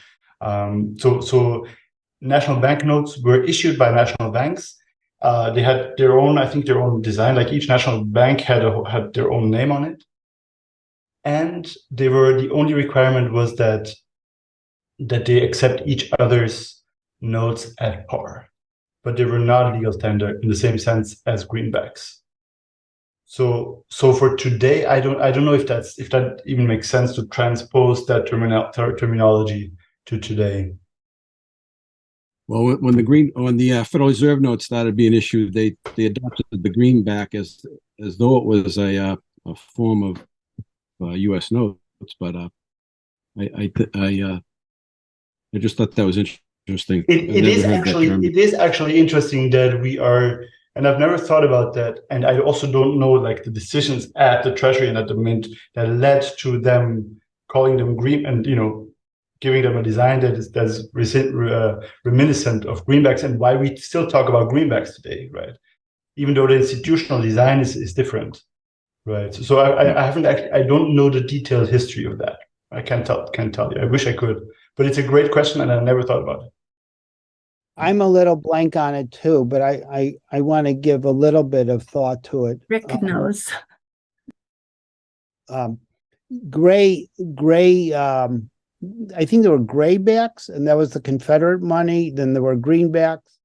national banknotes were issued by national banks. They had their own design. Like each national bank had their own name on it, and the only requirement was that they accept each other's notes at par, but they were not legal tender in the same sense as greenbacks. So for today, I don't know if that even makes sense to transpose that terminology to today. Well, when the Federal Reserve notes started being issued, they adopted the greenback as as though it was a form of U.S. notes, but I just thought that was interesting. It is actually interesting that we are, and I've never thought about that. And I also don't know like the decisions at the Treasury and at the Mint that led to them calling them green and, giving them a design that's reminiscent of greenbacks, and why we still talk about greenbacks today, right? Even though the institutional design is different, right? So I haven't actually, I don't know the detailed history of that. I can't tell you. I wish I could, but it's a great question, and I never thought about it. I'm a little blank on it too, but I want to give a little bit of thought to it. Rick knows. Gray. I think there were graybacks, and that was the Confederate money. Then there were greenbacks,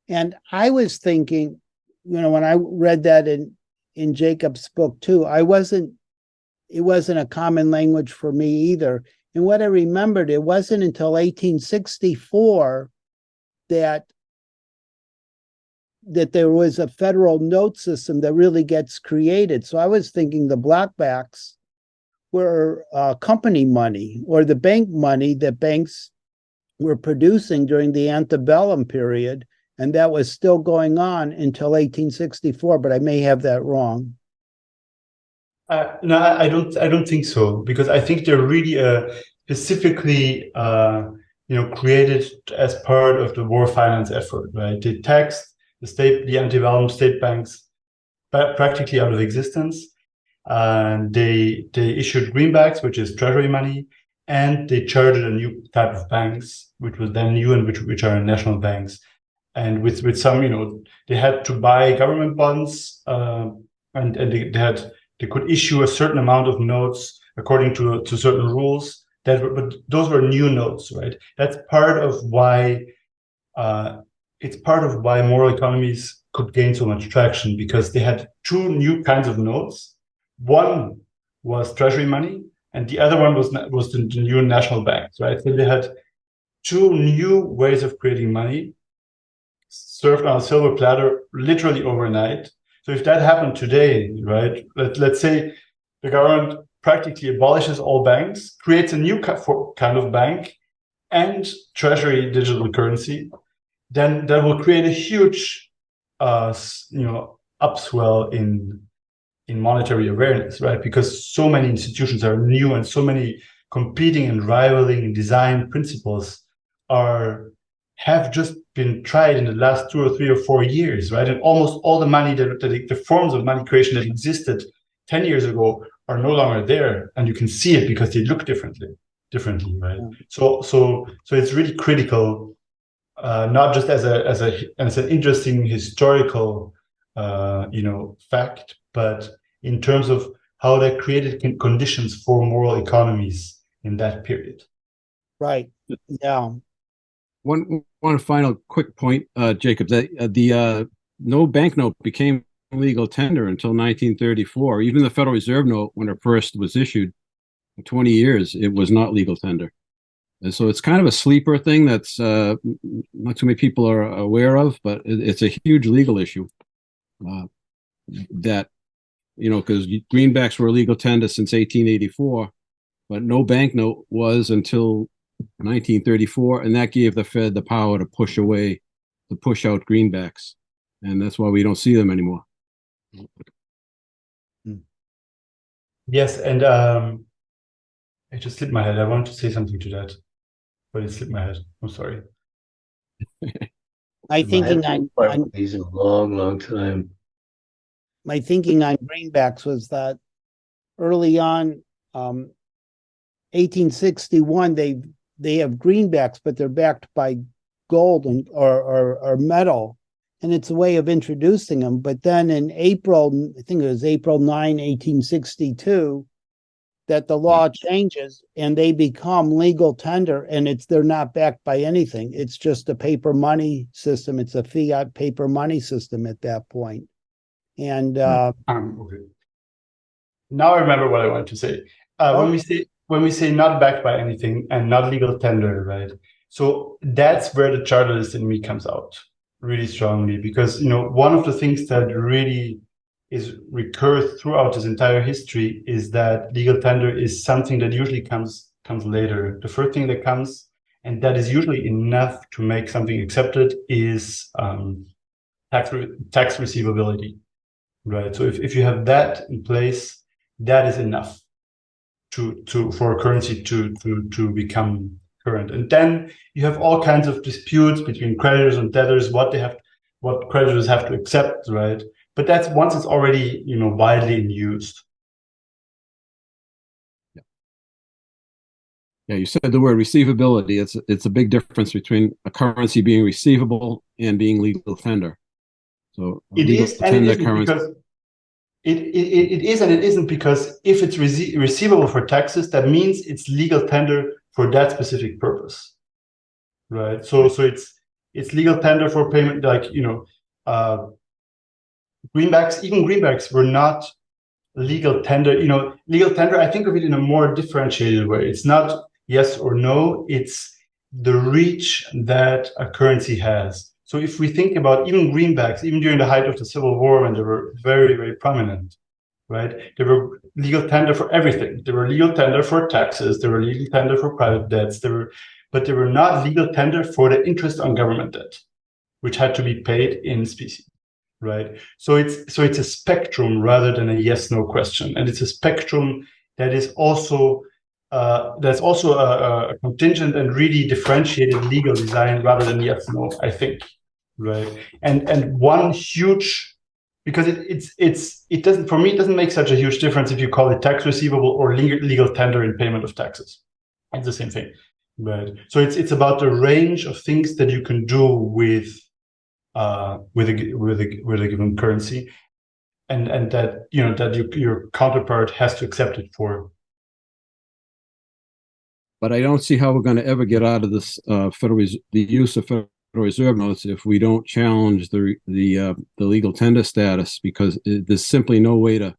and I was thinking, when I read that in Jacob's book too, it wasn't a common language for me either. And what I remembered, it wasn't until 1864 that there was a federal note system that really gets created. So I was thinking the blockbacks were company money or the bank money that banks were producing during the antebellum period, and that was still going on until 1864. But I may have that wrong. No, I don't think so, because I think they're really specifically created as part of the war finance effort, right? They taxed the antebellum state banks practically out of existence. And they issued greenbacks, which is treasury money, and they chartered a new type of banks, which was then new and which are national banks. And with some, they had to buy government bonds, and they could issue a certain amount of notes according to certain rules. But those were new notes, right? That's part of why it's part of why moral economies could gain so much traction, because they had two new kinds of notes. One was treasury money, and the other one was the new national banks, right? So they had two new ways of creating money served on a silver platter literally overnight. So if that happened today, right, let's say the government practically abolishes all banks, creates a new kind of bank and treasury digital currency, then that will create a huge upswell in monetary awareness, right? Because so many institutions are new and so many competing and rivaling design principles have just been tried in the last 2 or 3 or 4 years, right? And almost all the money the forms of money creation that existed 10 years ago are no longer there, and you can see it because they look differently, right? So it's really critical, not just as an interesting historical fact, but in terms of how they created conditions for moral economies in that period. Right. Yeah. One final quick point, Jacob, that the no banknote became legal tender until 1934. Even the Federal Reserve note, when it first was issued, for 20 years, it was not legal tender. And so it's kind of a sleeper thing that's not too many people are aware of, but it's a huge legal issue. That, because greenbacks were legal tender since 1884, but no banknote was until 1934, and that gave the Fed the power to push out greenbacks, and that's why we don't see them anymore. Yes, and it just slipped my head. I wanted to say something to that, but it slipped my head. I'm sorry. My thinking on these in a long time. My thinking on greenbacks was that early on, 1861, they have greenbacks, but they're backed by gold or metal, and it's a way of introducing them. But then in April, I think it was April 9, 1862, that the law changes and they become legal tender, and they're not backed by anything. It's just a paper money system. It's a fiat paper money system at that point. And okay. Now I remember what I wanted to say. When we say not backed by anything and not legal tender, right? So that's where the charterist in me comes out really strongly, because one of the things that really recurs throughout this entire history is that legal tender is something that usually comes later. The first thing that comes, and that is usually enough to make something accepted, is tax receivability, right? So if you have that in place, that is enough for a currency to become current. And then you have all kinds of disputes between creditors and debtors, what creditors have to accept, right? But that's once it's already, widely in use. Yeah, you said the word receivability. It's a big difference between a currency being receivable and being legal tender. So it is and it isn't because it is and it isn't, because if it's receivable for taxes, that means it's legal tender for that specific purpose, right? So it's legal tender for payment, like greenbacks were not legal tender. Legal tender, I think of it in a more differentiated way. It's not yes or no, it's the reach that a currency has. So if we think about even greenbacks, even during the height of the Civil War, when they were very, very prominent, right? They were legal tender for everything. They were legal tender for taxes. They were legal tender for private debts. But they were not legal tender for the interest on government debt, which had to be paid in specie, right? So it's a spectrum rather than a yes/no question, and it's a spectrum that is also a contingent and really differentiated legal design rather than yes/no, I think, right? And one huge, because it doesn't, for me, it doesn't make such a huge difference if you call it tax receivable or legal tender in payment of taxes. It's the same thing, right? So it's about the range of things that you can do with a given currency, and that your counterpart has to accept it for. But I don't see how we're going to ever get out of this the use of Federal Reserve notes if we don't challenge the legal tender status, because there's simply no way to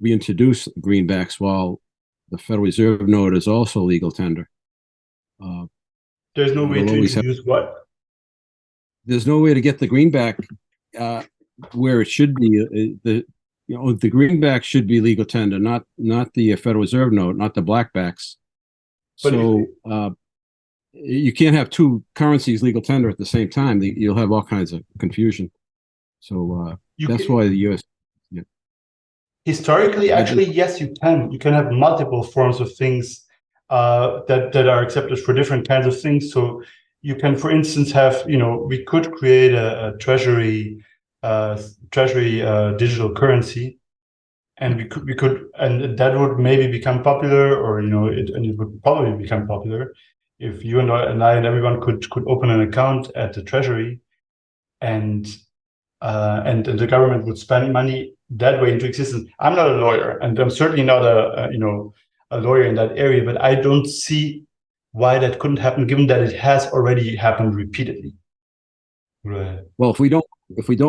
reintroduce greenbacks while the Federal Reserve note is also legal tender. There's no way to introduce what? There's no way to get the greenback where it should be. The greenback should be legal tender, not the Federal Reserve note, not the blackbacks. So you can't have two currencies legal tender at the same time. You'll have all kinds of confusion. So that's why the U.S. Yeah. Historically, actually, yes, you can. You can have multiple forms of things that are accepted for different kinds of things. So you can, for instance, have, we could create a treasury digital currency, and we could, and that would maybe become popular, or it would probably become popular if you and I and everyone could open an account at the treasury, and the government would spend money that way into existence. I'm not a lawyer, and I'm certainly not a lawyer in that area, but I don't see why that couldn't happen, given that it has already happened repeatedly. Right. Well, if we don't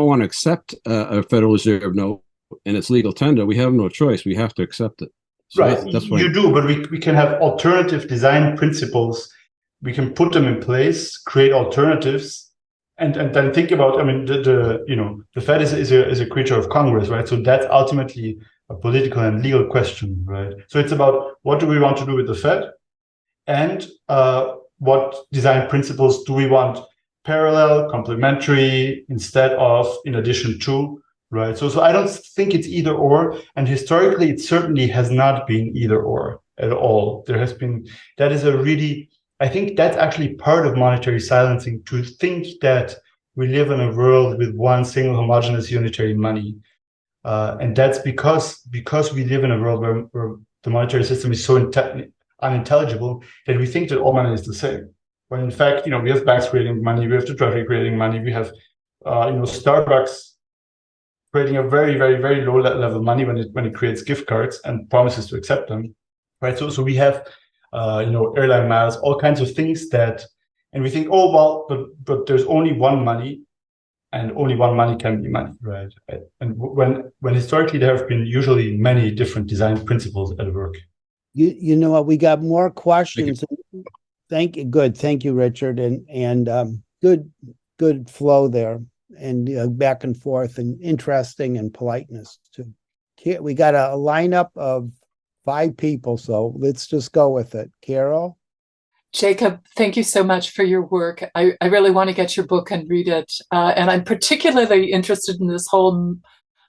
want to accept a Federal Reserve note and it's legal tender, we have no choice. We have to accept it. So right. That's why you do, but we can have alternative design principles. We can put them in place, create alternatives, and then think about. I mean, the Fed is a creature of Congress, right? So that's ultimately a political and legal question, right? So it's about what do we want to do with the Fed, and what design principles do we want parallel, complementary, instead of, in addition to, right? So I don't think it's either or, and historically it certainly has not been either or at all. There has been, I think that's actually part of monetary silencing, to think that we live in a world with one single homogeneous unitary money. And that's because we live in a world where the monetary system is so unintelligible that we think that all money is the same. When in fact, we have banks creating money, we have the Treasury creating money, we have, Starbucks creating a very, very, very low level money when it creates gift cards and promises to accept them, right? So we have, airline miles, all kinds of things and we think, oh well, but there's only one money, and only one money can be money, right? And when historically there have been usually many different design principles at work. You know what? We got more questions. Thank you. Good. Thank you, Richard. And good flow there. and back and forth and interesting and politeness too. We got a lineup of 5 people, so let's just go with it. Carol? Jacob, thank you so much for your work. I really want to get your book and read it. And I'm particularly interested in this whole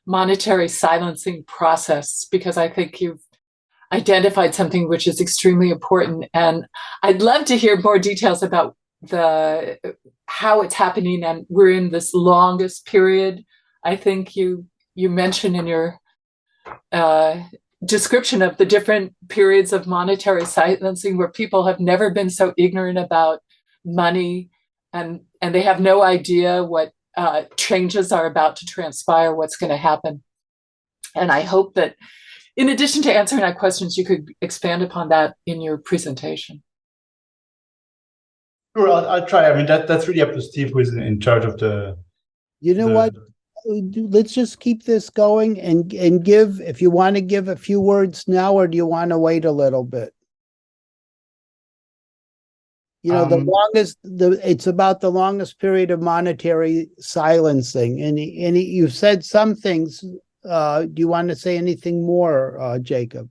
monetary silencing process, because I think you've identified something which is extremely important. And I'd love to hear more details about how it's happening. And we're in this longest period. I think you mentioned in your description of the different periods of monetary silencing where people have never been so ignorant about money, and they have no idea what changes are about to transpire, what's going to happen. And I hope that in addition to answering our questions, you could expand upon that in your presentation. Sure, I'll try. I mean, that's really up to Steve, who is in charge of the. You know what? Let's just keep this going and give, if you want to give a few words now, or do you want to wait a little bit? You know, it's about the longest period of monetary silencing, and you've said some things. Do you want to say anything more, Jacob?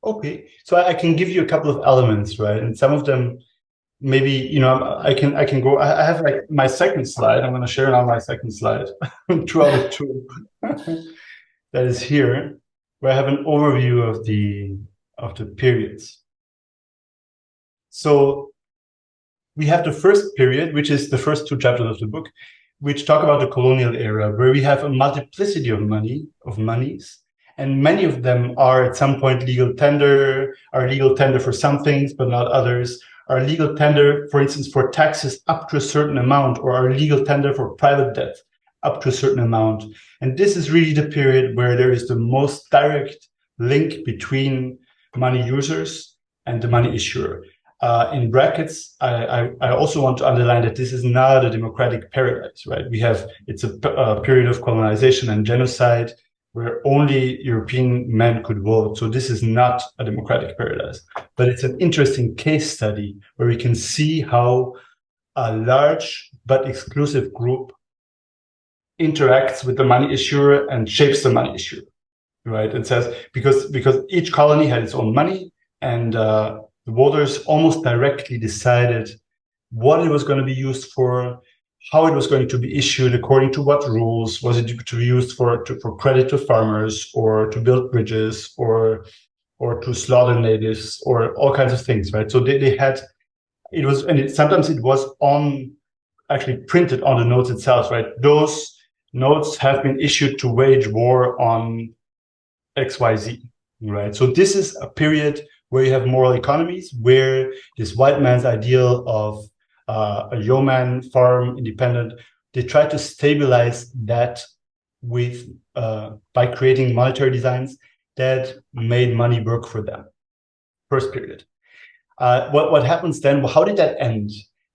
Okay, so I can give you a couple of elements, right? And some of them, maybe, you know, I can go. I have like my second slide. I'm going to share now my second slide, 2 out of 2. That is here, where I have an overview of the periods. So we have the first period, which is the first 2 chapters of the book, which talk about the colonial era, where we have a multiplicity of monies, and many of them are at some point legal tender for some things, but not others. Are legal tender, for instance, for taxes up to a certain amount, or are legal tender for private debt up to a certain amount. And this is really the period where there is the most direct link between money users and the money issuer. In brackets, I also want to underline that this is not a democratic paradise, right? It's a period of colonization and genocide where only European men could vote. So this is not a democratic paradise, but it's an interesting case study where we can see how a large but exclusive group interacts with the money issuer and shapes the money issuer, right? It says, because each colony had its own money, and the voters almost directly decided what it was going to be used for, how it was going to be issued, according to what rules. Was it to be used for credit to farmers, or to build bridges, or to slaughter natives, or all kinds of things, right? So they had, it was, and sometimes it was actually printed on the notes itself, right? Those notes have been issued to wage war on XYZ, right? So this is a period where you have moral economies, where this white man's ideal of a yeoman farm independent, they try to stabilize that with by creating monetary designs that made money work for them. First period. What happens then? Well, how did that end?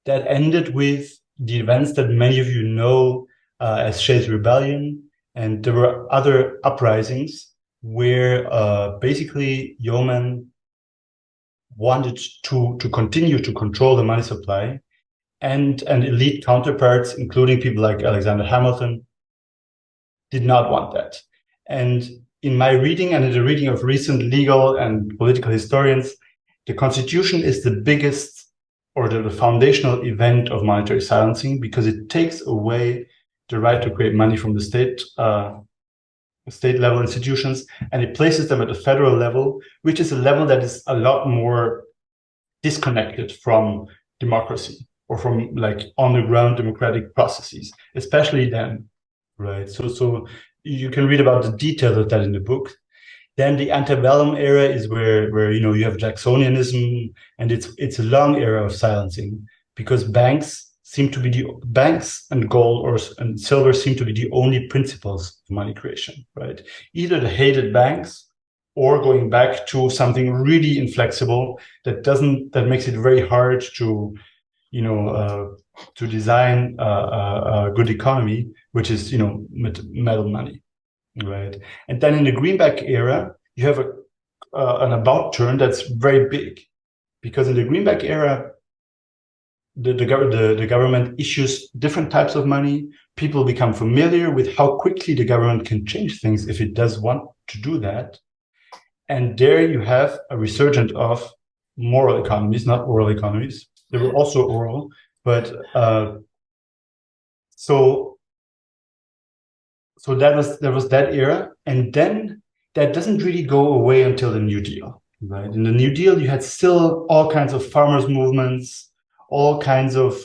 That ended with the events that many of you know as Shays Rebellion, and there were other uprisings where basically yeomen wanted to continue to control the money supply, and elite counterparts, including people like Alexander Hamilton, did not want that. And in my reading, and in the reading of recent legal and political historians, the Constitution is the biggest, or the foundational event of monetary silencing, because it takes away the right to create money from the state level institutions, and it places them at the federal level, which is a level that is a lot more disconnected from democracy, or from like on the ground democratic processes, especially then, right? So you can read about the details of that in the book. Then the antebellum era is where you know, you have Jacksonianism, and it's a long era of silencing, because banks and gold and silver seem to be the only principles of money creation, right? Either the hated banks, or going back to something really inflexible that makes it very hard to, you know, to design a good economy, which is, you know, metal money, right? And then in the greenback era, you have an about turn that's very big, because in the greenback era, the government issues different types of money people become familiar with how quickly the government can change things if it does want to do that. And there you have a resurgence of moral economies, not oral economies. They were also oral, but so there was that era, and then that doesn't really go away until the New Deal, right? In the New Deal, you had still all kinds of farmers' movements, all kinds of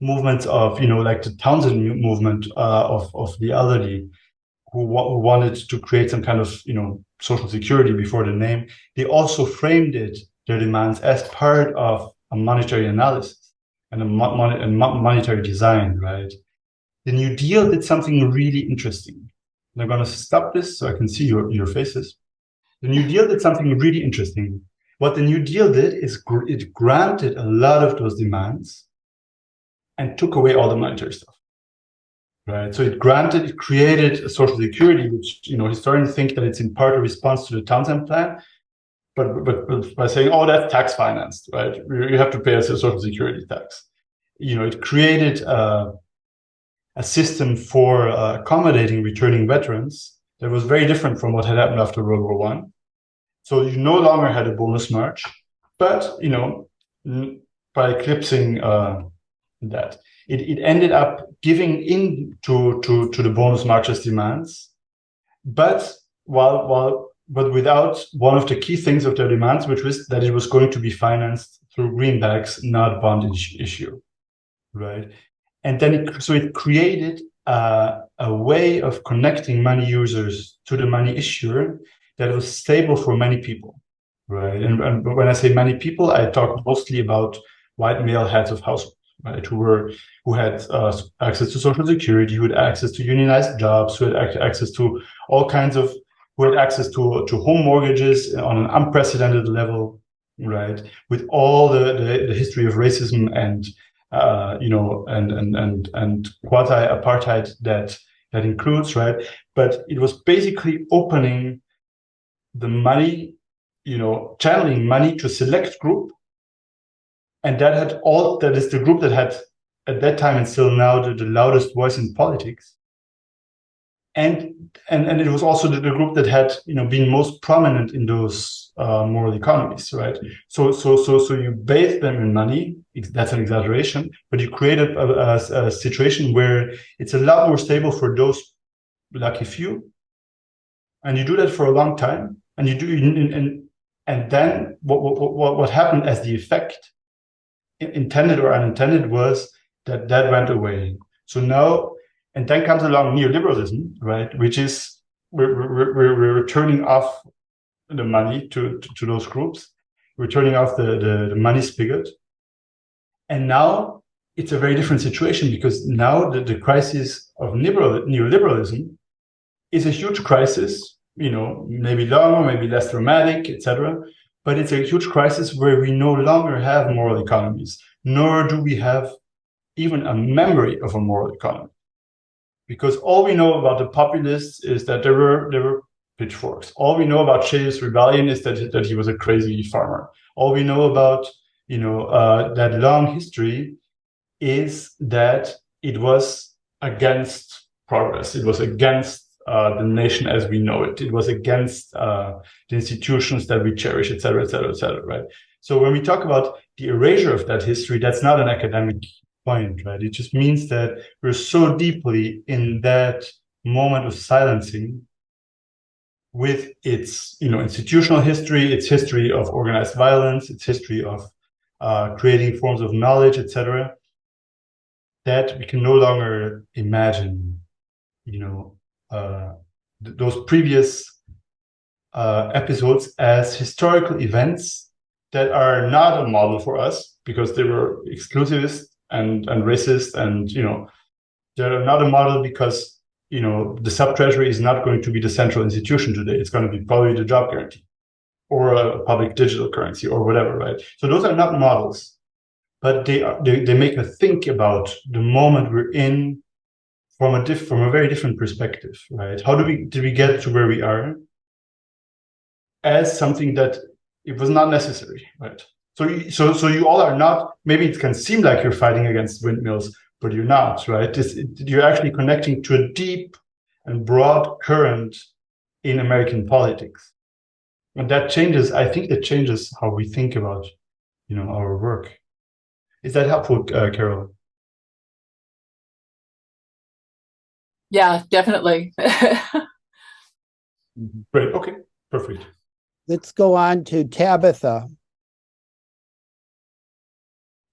movements of, like the Townsend movement of the elderly, who wanted to create some kind of, social security before the name. They also framed their demands as part of a monetary analysis and a monetary design, right? The New Deal did something really interesting. And I'm going to stop this so I can see your faces. The New Deal did something really interesting. What the New Deal did is it granted a lot of those demands and took away all the monetary stuff, right? So it created a social security, which, historians think that it's in part a response to the Townsend Plan, but by saying, oh, that's tax financed, right? You have to pay us a social security tax. It created a system for accommodating returning veterans that was very different from what had happened after World War I. So you no longer had a bonus march, but, by eclipsing that, it ended up giving in to the bonus marches demands, but without one of the key things of their demands, which was that it was going to be financed through greenbacks, not bond issue, right? And then it created a way of connecting money users to the money issuer that was stable for many people, right? And when I say many people, I talk mostly about white male heads of households, right? Who had access to social security, who had access to unionized jobs, who had access to who had access to home mortgages on an unprecedented level, right? With all the history of racism and quasi-apartheid that includes, right? But it was basically opening the money, channeling money to a select group. And that is the group that had, at that time and still now, the loudest voice in politics. And it was also the group that had, been most prominent in those moral economies, right? So you bathe them in money. That's an exaggeration, but you create a situation where it's a lot more stable for those lucky few, and you do that for a long time. And you do, and then what happened as the effect, intended or unintended, was that went away. So now. And then comes along neoliberalism, right? Which is we're turning off the money to those groups. We're turning off the money spigot. And now it's a very different situation, because now the crisis of neoliberalism is a huge crisis, maybe longer, maybe less dramatic, etc. But it's a huge crisis where we no longer have moral economies, nor do we have even a memory of a moral economy. Because all we know about the populists is that there were pitchforks. All we know about Che's rebellion is that he was a crazy farmer. All we know about that long history is that it was against progress. It was against the nation as we know it. It was against the institutions that we cherish, et cetera, et cetera, et cetera, right? So when we talk about the erasure of that history, that's not an academic point, right? It just means that we're so deeply in that moment of silencing, with its institutional history, its history of organized violence, its history of creating forms of knowledge, etc., that we can no longer imagine those previous episodes as historical events that are not a model for us, because they were exclusivist and racist, and they're not a model because the sub-treasury is not going to be the central institution today. It's going to be probably the job guarantee or a public digital currency or whatever, right? So those are not models, but they make us think about the moment we're in from a very different perspective, right? How did we get to where we are as something that it was not necessary, right? So you all are not, maybe it can seem like you're fighting against windmills, but you're not, right? You're actually connecting to a deep and broad current in American politics. And I think that changes how we think about, our work. Is that helpful, Carol? Yeah, definitely. Great. Okay. Perfect. Let's go on to Tabitha.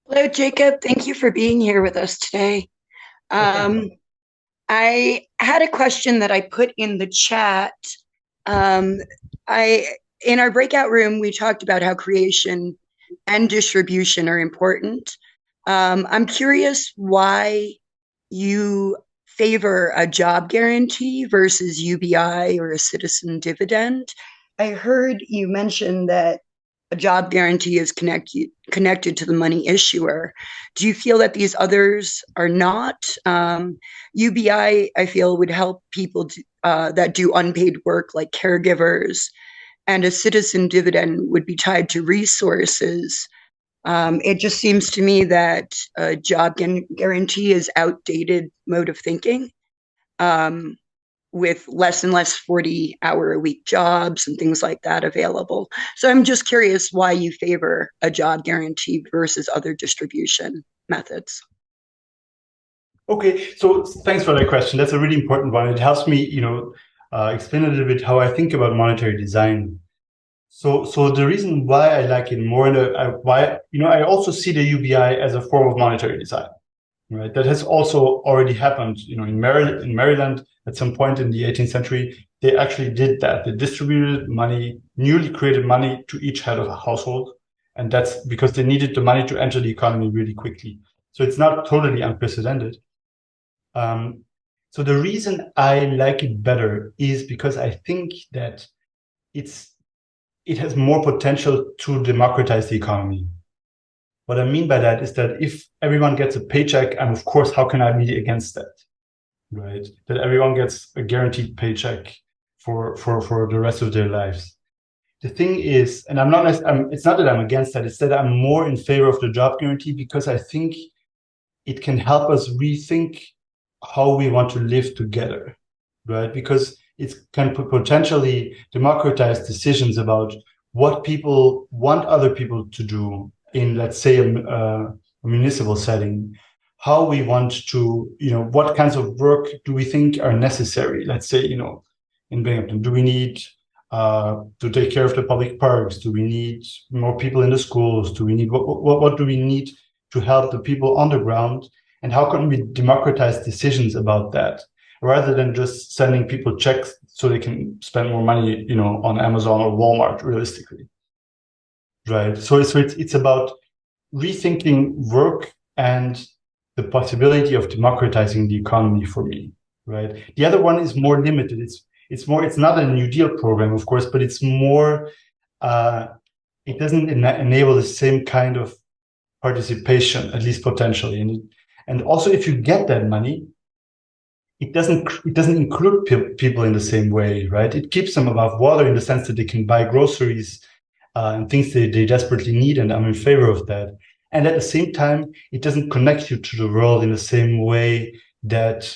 Hello, Jacob. Thank you for being here with us today. I had a question that I put in the chat. In our breakout room, we talked about how creation and distribution are important. I'm curious why you favor a job guarantee versus UBI or a citizen dividend. I heard you mention that a job guarantee is connected to the money issuer. Do you feel that these others are not? UBI, I feel, would help people that do unpaid work like caregivers, and a citizen dividend would be tied to resources. It just seems to me that a job guarantee is outdated mode of thinking. With less and less 40-hour-a-week jobs and things like that available. So I'm just curious why you favor a job guarantee versus other distribution methods. Okay, so thanks for that question. That's a really important one. It helps me, explain a little bit how I think about monetary design. So the reason why I like it more, I also see the UBI as a form of monetary design. Right, that has also already happened. In Maryland, at some point in the 18th century, they actually did that. They distributed money, newly created money to each head of a household, and that's because they needed the money to enter the economy really quickly. So it's not totally unprecedented. So the reason I like it better is because I think that it has more potential to democratize the economy. What I mean by that is that if everyone gets a paycheck, and of course, how can I be against that, right? That everyone gets a guaranteed paycheck for the rest of their lives. The thing is, and it's not that I'm against that, it's that I'm more in favor of the job guarantee because I think it can help us rethink how we want to live together, right? Because it can potentially democratize decisions about what people want other people to do in, let's say, a municipal setting, how we want to, what kinds of work do we think are necessary? Let's say, in Binghamton, do we need to take care of the public parks? Do we need more people in the schools? Do we need, what do we need to help the people on the ground? And how can we democratize decisions about that rather than just sending people checks so they can spend more money, on Amazon or Walmart realistically? Right. So it's about rethinking work and the possibility of democratizing the economy for me. Right. The other one is more limited. It's not a New Deal program, of course, but it's more. It doesn't enable the same kind of participation, at least potentially. And also, if you get that money, it doesn't include people in the same way, right? It keeps them above water in the sense that they can buy groceries and things they desperately need, and I'm in favor of that. And at the same time, it doesn't connect you to the world in the same way that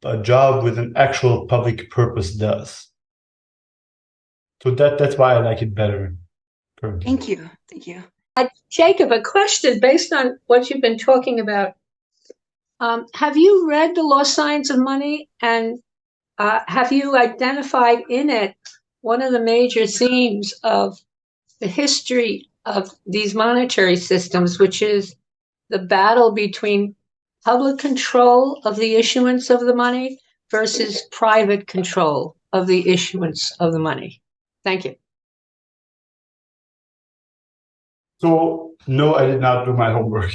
a job with an actual public purpose does. So that's why I like it better. Thank you. Jacob, a question based on what you've been talking about. Have you read The Lost Science of Money, and have you identified in it one of the major themes of the history of these monetary systems, which is the battle between public control of the issuance of the money versus private control of the issuance of the money? Thank you. So no, I did not do my homework.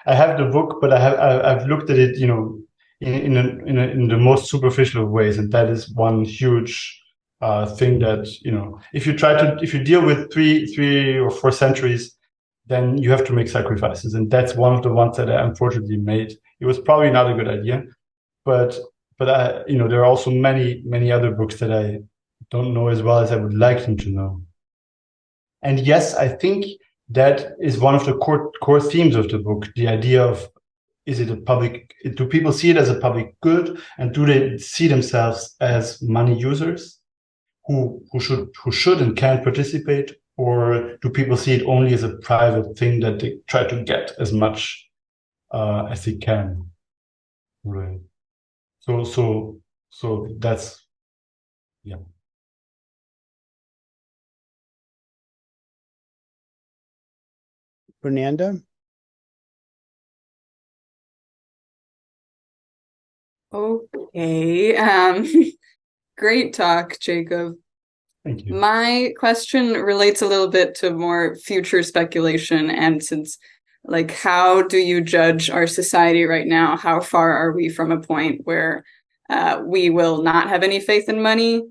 I have the book, but I've looked at it, in the most superficial ways, and that is one huge thing that if you deal with three or four centuries, then you have to make sacrifices, and that's one of the ones that I unfortunately made. It was probably not a good idea, but I, there are also many other books that I don't know as well as I would like them to know. And yes, I think that is one of the core themes of the book, the idea of is it a public, do people see it as a public good, and do they see themselves as money users who should and can participate, or do people see it only as a private thing that they try to get as much as they can? Right. So that's, yeah. Fernanda? Okay. Great talk, Jacob. Thank you. My question relates a little bit to more future speculation, and since, like, how do you judge our society right now? How far are we from a point where we will not have any faith in money?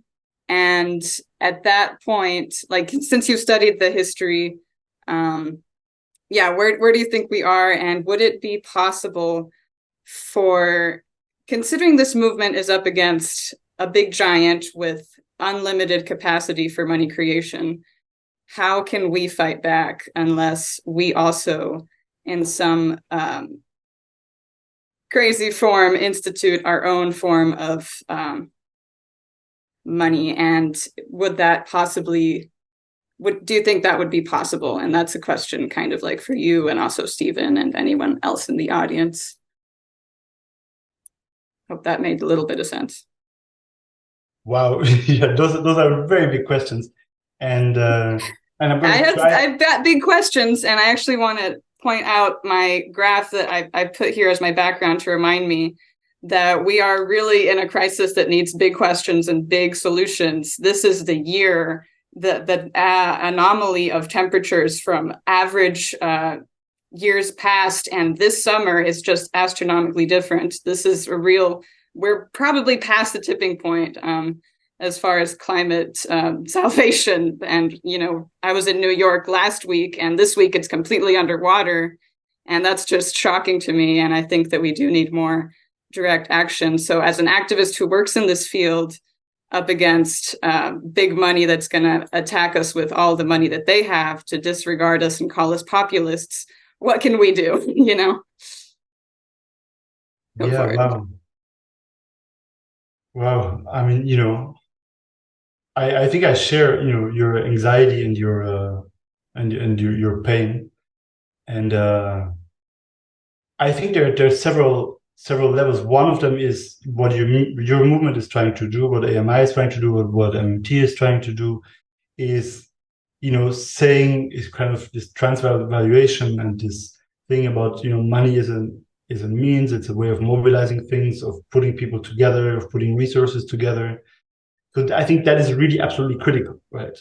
And at that point, like, since you studied the history, yeah, where do you think we are? And would it be possible for, considering this movement is up against a big giant with unlimited capacity for money creation, how can we fight back unless we also, in some crazy form, institute our own form of money? And would that possibly, do you think that would be possible? And that's a question kind of like for you and also Stephen and anyone else in the audience. Hope that made a little bit of sense. Wow, yeah, those are very big questions, and I'm going to try. I've got big questions, and I actually want to point out my graph that I put here as my background to remind me that we are really in a crisis that needs big questions and big solutions. This is the year the anomaly of temperatures from average years past, and this summer is just astronomically different. This is a real, we're probably past the tipping point as far as climate salvation. And, you know, I was in New York last week, and this week it's completely underwater. And that's just shocking to me. And I think that we do need more direct action. So as an activist who works in this field up against big money that's going to attack us with all the money that they have to disregard us and call us populists, what can we do? You know? Yeah, wow. Wow. I mean, you know, I think I share, you know, your anxiety and your pain. And I think there's several levels. One of them is what your movement is trying to do, what AMI is trying to do, what MMT is trying to do, is, you know, saying is kind of this transfer valuation and this thing about, you know, money is a means, it's a way of mobilizing things, of putting people together, of putting resources together. So I think that is really absolutely critical, right?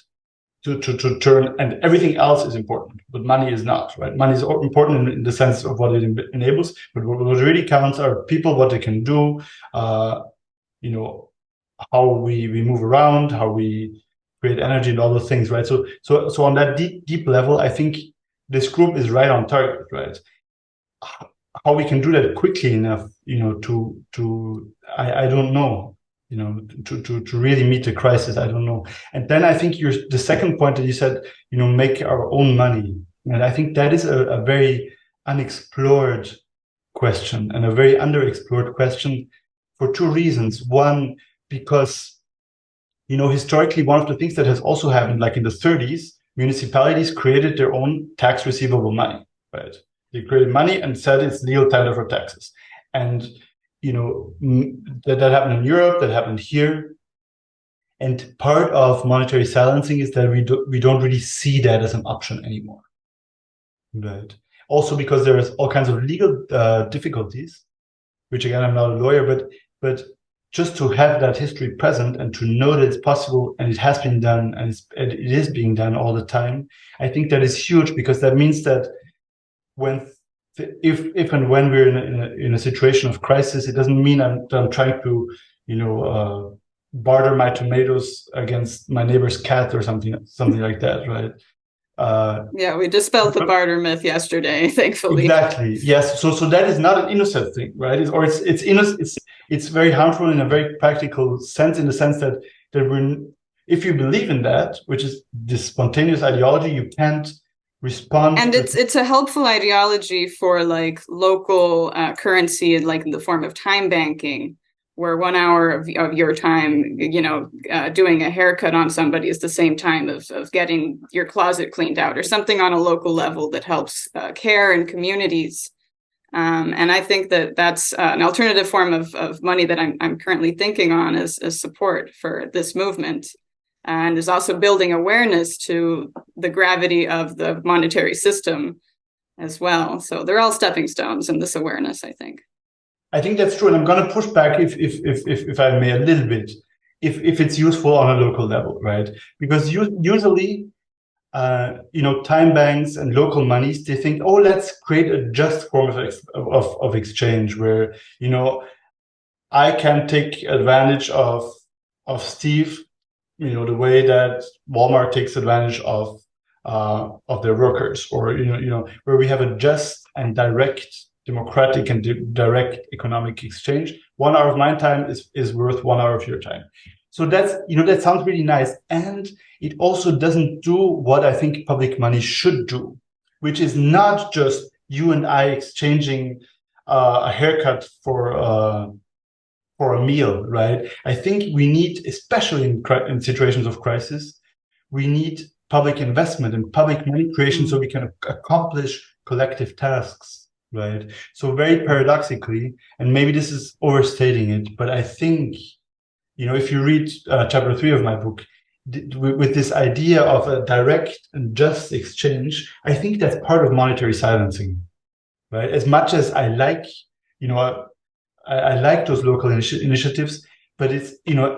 To turn, and everything else is important, but money is not, right? Money is important in the sense of what it enables, but what really counts are people, what they can do, you know, how we move around, how we create energy and all those things, right? So on that deep level, I think this group is right on target, right? How we can do that quickly enough, you know, I don't know, you know, to really meet the crisis, I don't know. And then I think the second point that you said, you know, make our own money. And I think that is a very unexplored question and a very underexplored question for two reasons. One, because, you know, historically, one of the things that has also happened, like in the 30s, municipalities created their own tax receivable money, right? They created money and said it's legal tender for taxes. And, you know, that happened in Europe, that happened here. And part of monetary silencing is that we don't really see that as an option anymore, right? Also because there is all kinds of legal difficulties, which again, I'm not a lawyer, but just to have that history present and to know that it's possible and it has been done and it is being done all the time, I think that is huge, because that means that if and when we're in a situation of crisis, it doesn't mean I'm trying to, you know, barter my tomatoes against my neighbor's cat or something like that, right? Yeah, we dispelled the barter myth yesterday, thankfully. Exactly. Yes. So that is not an innocent thing, right? It's innocent. It's very harmful in a very practical sense, in the sense that if you believe in that, which is this spontaneous ideology, you can't respond. And it's a helpful ideology for like local currency, like in the form of time banking, where 1 hour of your time, doing a haircut on somebody is the same time of getting your closet cleaned out, or something on a local level that helps care in communities. And I think that that's an alternative form of money that I'm currently thinking on as support for this movement, and is also building awareness to the gravity of the monetary system as well. So they're all stepping stones in this awareness, I think. I think that's true, and I'm going to push back, if I may, a little bit, if it's useful on a local level, right? Because usually, time banks and local monies, they think, oh, let's create a just form of exchange where I can take advantage of Steve, the way that Walmart takes advantage of their workers, or where we have a just and direct, democratic and direct economic exchange. 1 hour of my time is worth 1 hour of your time. So that's that sounds really nice, and it also doesn't do what I think public money should do, which is not just you and I exchanging a haircut for a meal, right? I think we need, especially in situations of crisis, we need public investment and public money creation so we can accomplish collective tasks, right? So very paradoxically, and maybe this is overstating it, but I think, if you read chapter 3 of my book, with this idea of a direct and just exchange, I think that's part of monetary silencing, right? As much as I like, I like those local initiatives, but it's,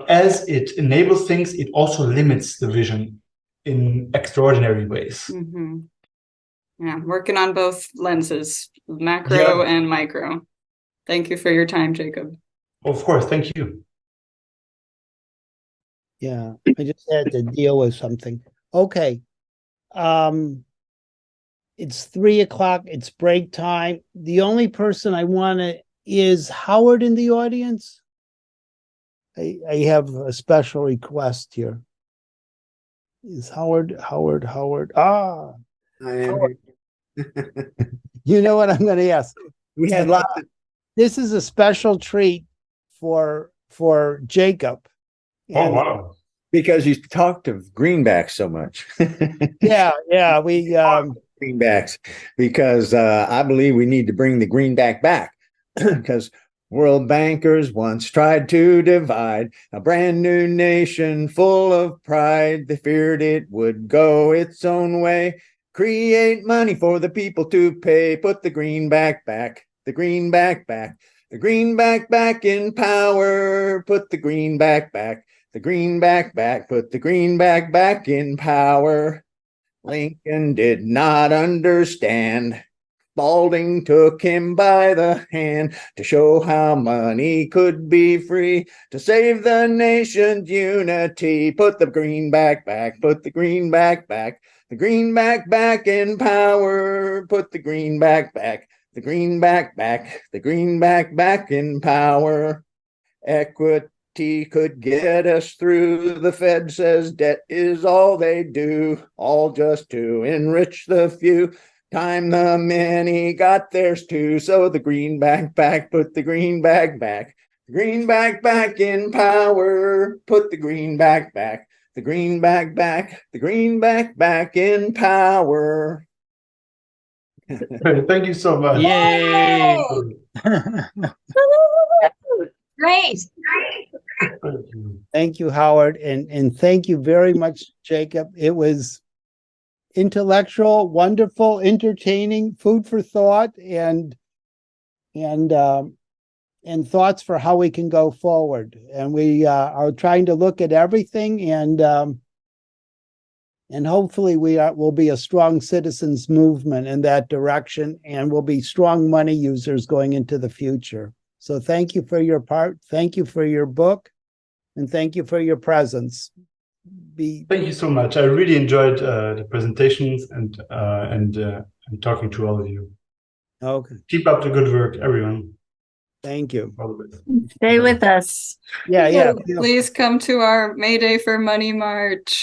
as it enables things, it also limits the vision in extraordinary ways. Mm-hmm. Yeah, working on both lenses, macro and micro. Thank you for your time, Jacob. Of course, thank you. Yeah, I just had to deal with something. Okay. It's 3:00. It's break time. The only person I want to is Howard in the audience. I have a special request here. Is Howard? Ah, I am Howard. You know what I'm going to ask? We had lots of. This is a special treat for Jacob. Oh, wow. Because you talked of greenbacks so much. Yeah, we greenbacks, because I believe we need to bring the greenback back, because world bankers once tried to divide a brand new nation full of pride. They feared it would go its own way, create money for the people to pay, put the greenback back, the greenback back, the greenback back in power, put the greenback back, the greenback back, put the greenback back in power. Lincoln did not understand. Spalding took him by the hand to show how money could be free to save the nation's unity. Put the greenback back, put the greenback back, the greenback back in power. Put the greenback back, the greenback back, the greenback back in power. Equity could get us through. The Fed says debt is all they do, all just to enrich the few. Time the many got theirs too. So the greenback back, put the greenback back, the greenback back in power. Put the greenback back, the greenback back, the greenback back in power. Thank you so much. Yay! Great. Thank you, Howard, and thank you very much, Jacob. It was intellectual, wonderful, entertaining, food for thought, and thoughts for how we can go forward. And we are trying to look at everything, and hopefully will be a strong citizens movement in that direction, and we'll be strong money users going into the future. So thank you for your part. Thank you for your book, and thank you for your presence. Thank you so much. I really enjoyed the presentations and talking to all of you. Okay. Keep up the good work, everyone. Thank you. All the best. Stay with us. Yeah. Please come to our May Day for Money March.